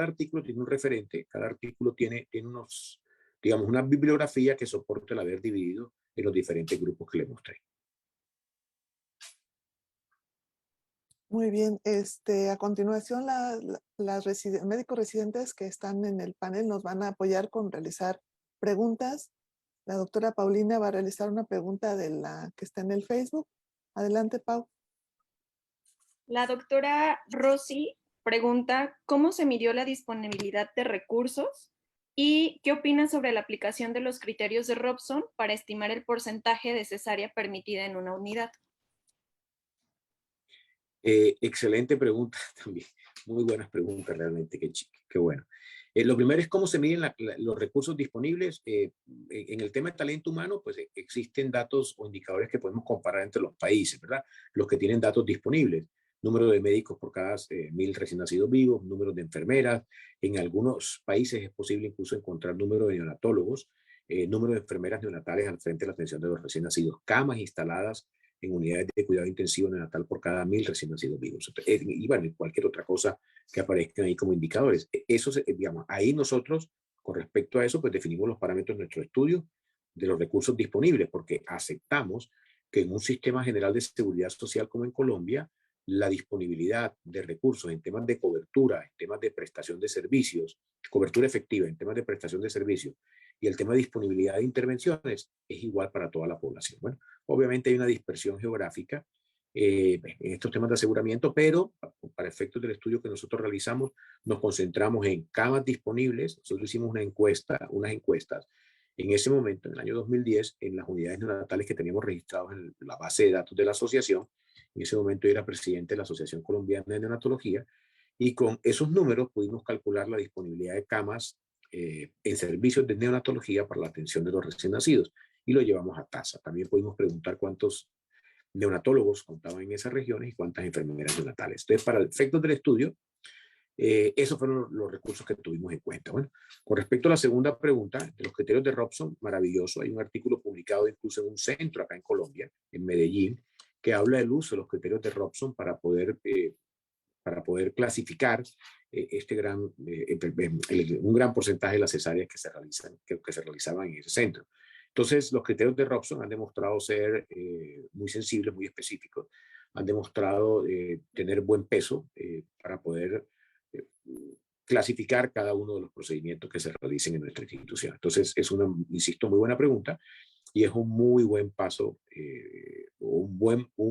artículo tiene un referente, cada artículo tiene unos, digamos, una bibliografía que soporta el haber dividido en los diferentes grupos que le mostré. Muy bien. A continuación, médicos residentes que están en el panel nos van a apoyar con realizar preguntas la doctora Paulina va a realizar una pregunta de la que está en el Facebook. Adelante, Pau. La doctora Rosy pregunta, ¿cómo se midió la disponibilidad de recursos? ¿Y qué opinas sobre la aplicación de los criterios de Robson para estimar el porcentaje de cesárea permitida en una unidad? Excelente pregunta también. Muy buenas preguntas realmente, qué bueno. Lo primero es cómo se miden los recursos disponibles. En el tema de talento humano, pues existen datos o indicadores que podemos comparar entre los países, ¿verdad? Los que tienen datos disponibles. Número de médicos por cada 1000 recién nacidos vivos, número de enfermeras. En algunos países es posible incluso encontrar número de neonatólogos, número de enfermeras neonatales al frente de la atención de los recién nacidos, camas instaladas en unidades de cuidado intensivo neonatal por cada 1000 recién nacidos vivos. Y bueno, cualquier otra cosa que aparezcan ahí como indicadores. Eso, digamos, ahí nosotros, con respecto a eso, pues definimos los parámetros de nuestro estudio de los recursos disponibles, porque aceptamos que en un sistema general de seguridad social como en Colombia, la disponibilidad de recursos en temas de cobertura, en temas de prestación de servicios, cobertura efectiva en temas de prestación de servicios y el tema de disponibilidad de intervenciones es igual para toda la población. Bueno, obviamente hay una dispersión geográfica en estos temas de aseguramiento, pero para efectos del estudio que nosotros realizamos, nos concentramos en camas disponibles. Nosotros hicimos unas encuestas en ese momento, en el año 2010, en las unidades neonatales que teníamos registrados en la base de datos de la asociación. En ese momento yo era presidente de la Asociación Colombiana de Neonatología, y con esos números pudimos calcular la disponibilidad de camas en servicios de neonatología para la atención de los recién nacidos, y lo llevamos a tasa. También pudimos preguntar cuántos neonatólogos contaban en esas regiones y cuántas enfermeras neonatales. Entonces, para efectos del estudio, esos fueron los recursos que tuvimos en cuenta. Bueno, con respecto a la segunda pregunta, de los criterios de Robson, maravilloso. Hay un artículo publicado incluso en un centro acá en Colombia, en Medellín, que habla del uso de los criterios de Robson para poder clasificar un gran porcentaje de las cesáreas que se realizaban en ese centro. Entonces, los criterios de Robson han demostrado ser muy sensibles, muy específicos, han demostrado tener buen peso para poder clasificar cada uno de los procedimientos que se realicen en nuestra institución. Entonces, es una, insisto, muy buena pregunta y es un muy buen paso,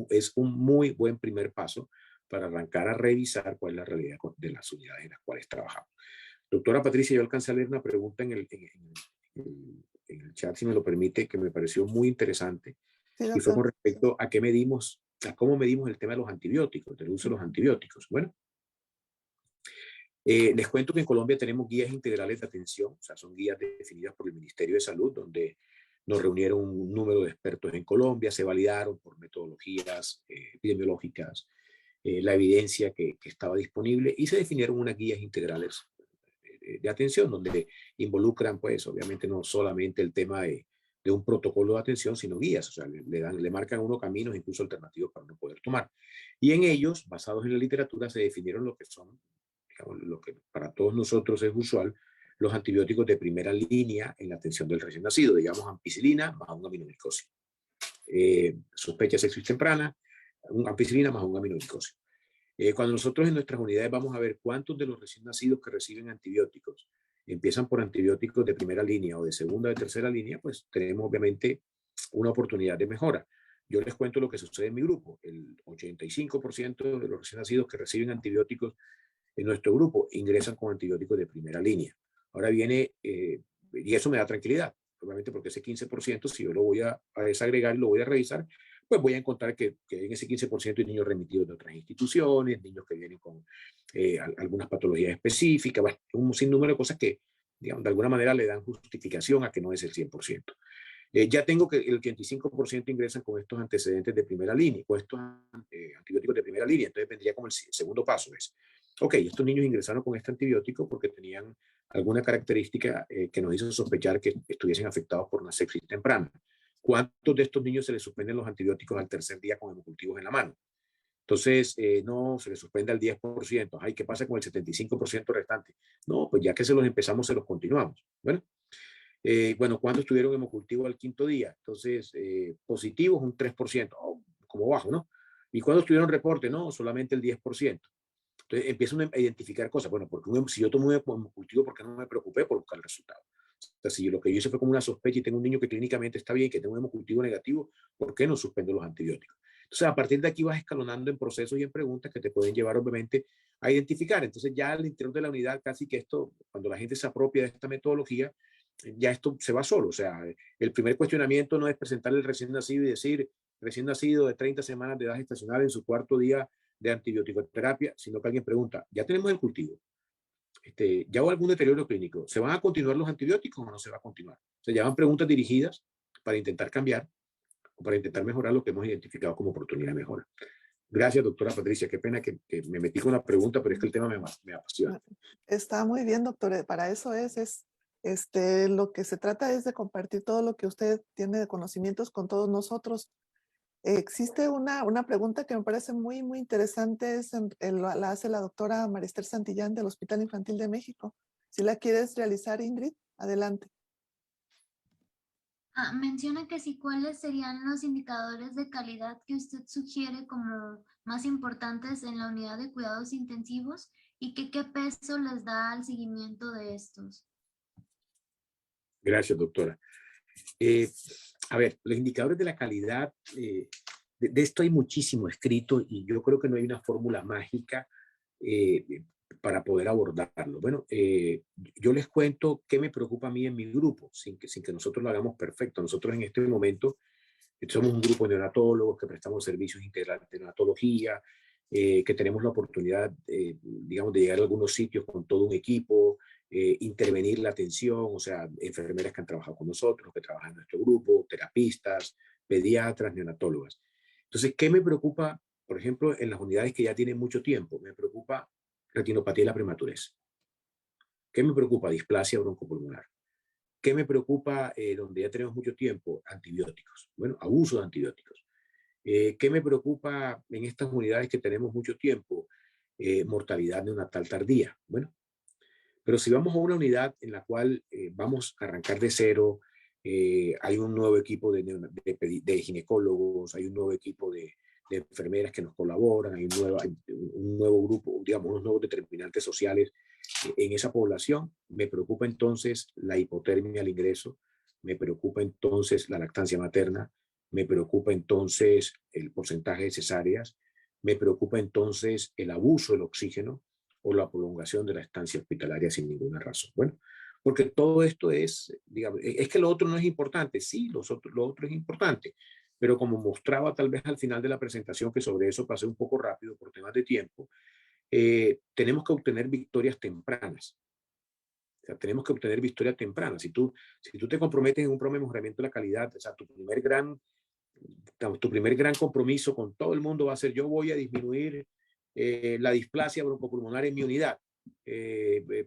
es un muy buen primer paso para arrancar a revisar cuál es la realidad de las unidades en las cuales trabajamos. Doctora Patricia, yo alcancé a leer una pregunta en el chat, si me lo permite, que me pareció muy interesante, Sí, y fue doctor. con respecto a cómo medimos el tema de los antibióticos, del uso de los antibióticos. Bueno, les cuento que en Colombia tenemos guías integrales de atención, o sea, son guías definidas por el Ministerio de Salud, donde nos reunieron un número de expertos en Colombia, se validaron por metodologías epidemiológicas, la evidencia que estaba disponible, y se definieron unas guías integrales de atención, donde involucran, pues, obviamente no solamente el tema de un protocolo de atención, sino guías, o sea, le marcan a uno caminos, incluso alternativos para no poder tomar. Y en ellos, basados en la literatura, se definieron lo que son, digamos, lo que para todos nosotros es usual, los antibióticos de primera línea en la atención del recién nacido, digamos ampicilina más un aminoglicosio. Sospecha sexo temprana, un ampicilina más un aminoglicosio. Cuando nosotros en nuestras unidades vamos a ver cuántos de los recién nacidos que reciben antibióticos empiezan por antibióticos de primera línea o de segunda o de tercera línea, pues tenemos obviamente una oportunidad de mejora. Yo les cuento lo que sucede en mi grupo. El 85% de los recién nacidos que reciben antibióticos en nuestro grupo ingresan con antibióticos de primera línea. Ahora viene, y eso me da tranquilidad, obviamente, porque ese 15%, si yo lo voy a desagregar y lo voy a revisar, pues voy a encontrar que en ese 15% hay niños remitidos de otras instituciones, niños que vienen con algunas patologías específicas, bueno, un sinnúmero de cosas que, digamos, de alguna manera le dan justificación a que no es el 100%. Ya tengo que el 85% ingresan con estos antecedentes de primera línea, con estos antibióticos de primera línea. Entonces vendría como el segundo paso. Ok, estos niños ingresaron con este antibiótico porque tenían alguna característica que nos hizo sospechar que estuviesen afectados por una sepsis temprana. ¿Cuántos de estos niños se les suspenden los antibióticos al tercer día con hemocultivos en la mano? Entonces, no, se les suspende al 10%. Ay, ¿qué pasa con el 75% restante? No, pues ya que se los empezamos, se los continuamos. Bueno, ¿cuándo estuvieron hemocultivo al quinto día? Entonces, positivos un 3%, como bajo, ¿no? ¿Y cuándo estuvieron reporte? No, solamente el 10%. Entonces empiezan a identificar cosas. Bueno, porque si yo tomo un hemocultivo, ¿por qué no me preocupé por buscar el resultado? O sea, si lo que yo hice fue como una sospecha y tengo un niño que clínicamente está bien, que tengo un hemocultivo negativo, ¿por qué no suspendo los antibióticos? Entonces, a partir de aquí vas escalonando en procesos y en preguntas que te pueden llevar, obviamente, a identificar. Entonces, ya al interior de la unidad, casi que esto, cuando la gente se apropia de esta metodología, ya esto se va solo. O sea, el primer cuestionamiento no es presentar el recién nacido y decir, recién nacido de 30 semanas de edad gestacional en su cuarto día de antibiótico-terapia, sino que alguien pregunta, ¿ya tenemos el cultivo? ¿Ya hubo algún deterioro clínico? ¿Se van a continuar los antibióticos o no se va a continuar? O sea, ya van preguntas dirigidas para intentar cambiar o para intentar mejorar lo que hemos identificado como oportunidad de mejora. Gracias, doctora Patricia. Qué pena que me metí con una pregunta, pero es que el tema me apasiona. Está muy bien, doctor. Para eso es lo que se trata es de compartir todo lo que usted tiene de conocimientos con todos nosotros. Existe una pregunta que me parece muy, muy interesante, la hace la doctora Marister Santillán del Hospital Infantil de México. Si la quieres realizar, Ingrid, adelante. Menciona que sí, ¿cuáles serían los indicadores de calidad que usted sugiere como más importantes en la unidad de cuidados intensivos y qué peso les da al seguimiento de estos? Gracias, doctora. A ver, los indicadores de la calidad, de esto hay muchísimo escrito y yo creo que no hay una fórmula mágica para poder abordarlo. Bueno, yo les cuento qué me preocupa a mí en mi grupo, sin que nosotros lo hagamos perfecto. Nosotros en este momento somos un grupo de neonatólogos que prestamos servicios integrales de neonatología, que tenemos la oportunidad, digamos, de llegar a algunos sitios con todo un equipo, intervenir la atención, o sea, enfermeras que han trabajado con nosotros, que trabajan en nuestro grupo, terapistas, pediatras, neonatólogas. Entonces, ¿qué me preocupa? Por ejemplo, en las unidades que ya tienen mucho tiempo, me preocupa retinopatía y la prematurez. ¿Qué me preocupa? Displasia broncopulmonar. ¿Qué me preocupa donde ya tenemos mucho tiempo? Antibióticos. Bueno, abuso de antibióticos. ¿Qué me preocupa en estas unidades que tenemos mucho tiempo? Mortalidad neonatal tardía. Bueno, pero si vamos a una unidad en la cual vamos a arrancar de cero, hay un nuevo equipo de ginecólogos, hay un nuevo equipo de enfermeras que nos colaboran, hay un nuevo grupo, digamos, unos nuevos determinantes sociales en esa población, me preocupa entonces la hipotermia al ingreso, me preocupa entonces la lactancia materna, me preocupa entonces el porcentaje de cesáreas, me preocupa entonces el abuso del oxígeno o la prolongación de la estancia hospitalaria sin ninguna razón. Bueno, porque todo esto es, digamos, es que lo otro no es importante. Sí, lo otro es importante, pero como mostraba tal vez al final de la presentación, que sobre eso pasé un poco rápido por temas de tiempo, tenemos que obtener victorias tempranas. O sea, tenemos que obtener victorias tempranas. Si tú te comprometes en un programa de mejoramiento de la calidad, o sea, tu primer gran compromiso con todo el mundo va a ser: yo voy a disminuir la displasia broncopulmonar en mi unidad,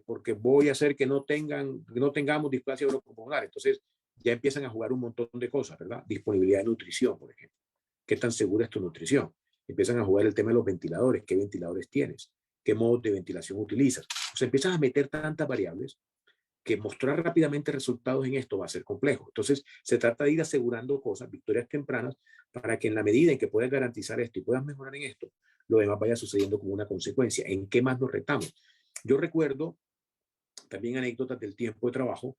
porque voy a hacer que no tengamos displasia broncopulmonar. Entonces ya empiezan a jugar un montón de cosas, ¿verdad? Disponibilidad de nutrición, por ejemplo. ¿Qué tan segura es tu nutrición? Empiezan a jugar el tema de los ventiladores. ¿Qué ventiladores tienes? ¿Qué modos de ventilación utilizas? O sea, empiezas a meter tantas variables que mostrar rápidamente resultados en esto va a ser complejo. Entonces, se trata de ir asegurando cosas, victorias tempranas, para que en la medida en que puedas garantizar esto y puedas mejorar en esto, lo demás vaya sucediendo como una consecuencia. ¿En qué más nos retamos? Yo recuerdo también anécdotas del tiempo de trabajo,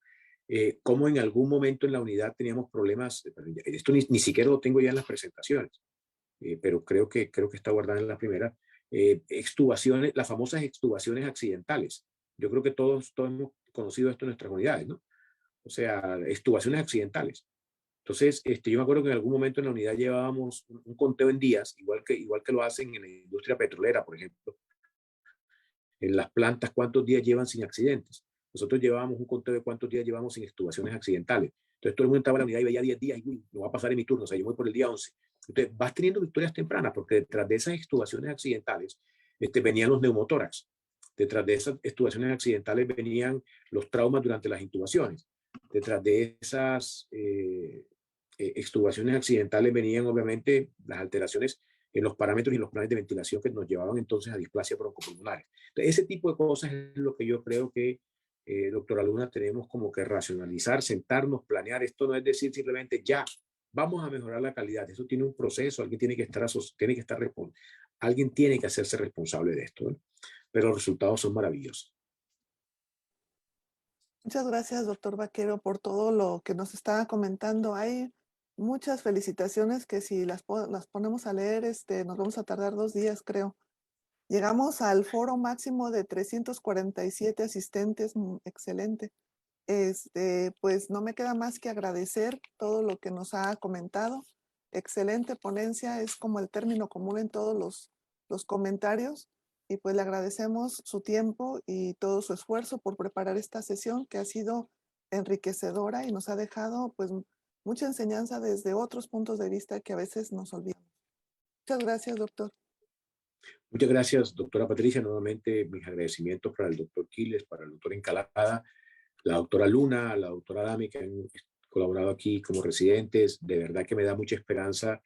cómo en algún momento en la unidad teníamos problemas, esto ni siquiera lo tengo ya en las presentaciones, pero creo que está guardada en la primera, extubaciones, las famosas extubaciones accidentales. Yo creo que todos hemos conocido esto en nuestras unidades, ¿no? O sea, extubaciones accidentales. Entonces, yo me acuerdo que en algún momento en la unidad llevábamos un conteo en días, igual que lo hacen en la industria petrolera, por ejemplo. En las plantas, ¿cuántos días llevan sin accidentes? Nosotros llevábamos un conteo de cuántos días llevamos sin extubaciones accidentales. Entonces, todo el mundo estaba en la unidad y veía 10 días y uy, no va a pasar en mi turno, o sea, yo voy por el día 11. Entonces, vas teniendo victorias tempranas, porque detrás de esas extubaciones accidentales venían los neumotórax. Detrás de esas extubaciones accidentales venían los traumas durante las intubaciones. Detrás de esas extubaciones accidentales venían, obviamente, las alteraciones en los parámetros y los planes de ventilación que nos llevaban entonces a displasia broncopulmonares. Entonces, ese tipo de cosas es lo que yo creo que, doctora Luna, tenemos como que racionalizar, sentarnos, planear. Esto no es decir simplemente ya, vamos a mejorar la calidad. Eso tiene un proceso, alguien tiene que alguien tiene que hacerse responsable de esto, ¿no? Pero los resultados son maravillosos. Muchas gracias, doctor Vaquero, por todo lo que nos está comentando. Hay muchas felicitaciones que si las ponemos a leer, nos vamos a tardar 2 días, creo. Llegamos al foro máximo de 347 asistentes, excelente. Pues no me queda más que agradecer todo lo que nos ha comentado. Excelente ponencia, es como el término común en todos los comentarios. Y pues le agradecemos su tiempo y todo su esfuerzo por preparar esta sesión que ha sido enriquecedora y nos ha dejado pues mucha enseñanza desde otros puntos de vista que a veces nos olvidamos. Muchas gracias, doctor. Muchas gracias, doctora Patricia. Nuevamente mis agradecimientos para el doctor Quiles, para el doctor Encalada, la doctora Luna, la doctora Dami, que han colaborado aquí como residentes. De verdad que me da mucha esperanza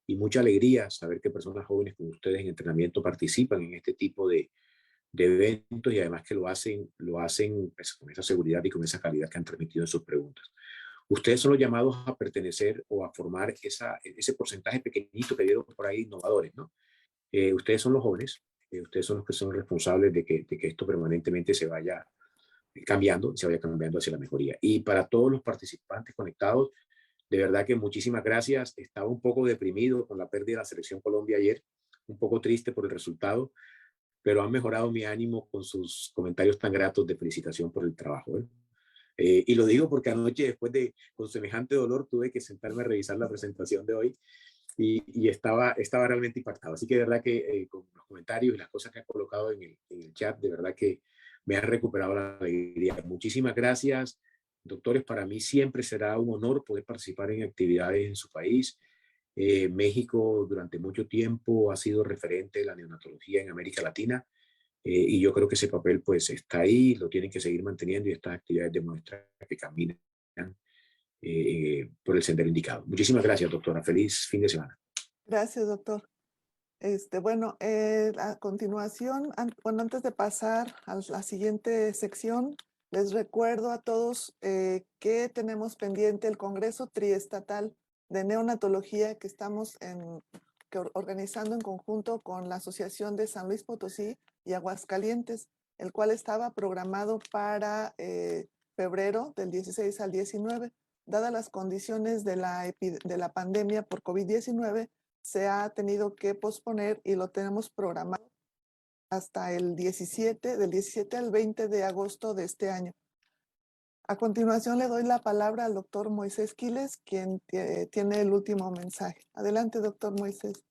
y mucha alegría saber que personas jóvenes como ustedes en entrenamiento participan en este tipo de eventos y además que lo hacen pues, con esa seguridad y con esa calidad que han transmitido en sus preguntas. Ustedes son los llamados a pertenecer o a formar ese porcentaje pequeñito que dieron por ahí innovadores, ¿no? Ustedes son los jóvenes, ustedes son los que son responsables de que esto permanentemente se vaya cambiando hacia la mejoría. Y para todos los participantes conectados, de verdad que muchísimas gracias. Estaba un poco deprimido con la pérdida de la Selección Colombia ayer, un poco triste por el resultado, pero han mejorado mi ánimo con sus comentarios tan gratos de felicitación por el trabajo. Y lo digo porque anoche, con semejante dolor, tuve que sentarme a revisar la presentación de hoy y estaba realmente impactado. Así que de verdad que con los comentarios y las cosas que han colocado en el chat, de verdad que me han recuperado la alegría. Muchísimas gracias, doctores. Para mí siempre será un honor poder participar en actividades en su país. México durante mucho tiempo ha sido referente de la neonatología en América Latina y yo creo que ese papel pues está ahí, lo tienen que seguir manteniendo y estas actividades demuestran que caminan por el sendero indicado. Muchísimas gracias, doctora. Feliz fin de semana. Gracias, doctor. Bueno, a continuación, antes de pasar a la siguiente sección, les recuerdo a todos que tenemos pendiente el Congreso Triestatal de Neonatología que estamos organizando en conjunto con la Asociación de San Luis Potosí y Aguascalientes, el cual estaba programado para febrero del 16 al 19. Dadas las condiciones de la pandemia por COVID-19, se ha tenido que posponer y lo tenemos programado hasta el 17, del 17 al 20 de agosto de este año. A continuación le doy la palabra al doctor Moisés Quiles, quien tiene el último mensaje. Adelante, doctor Moisés.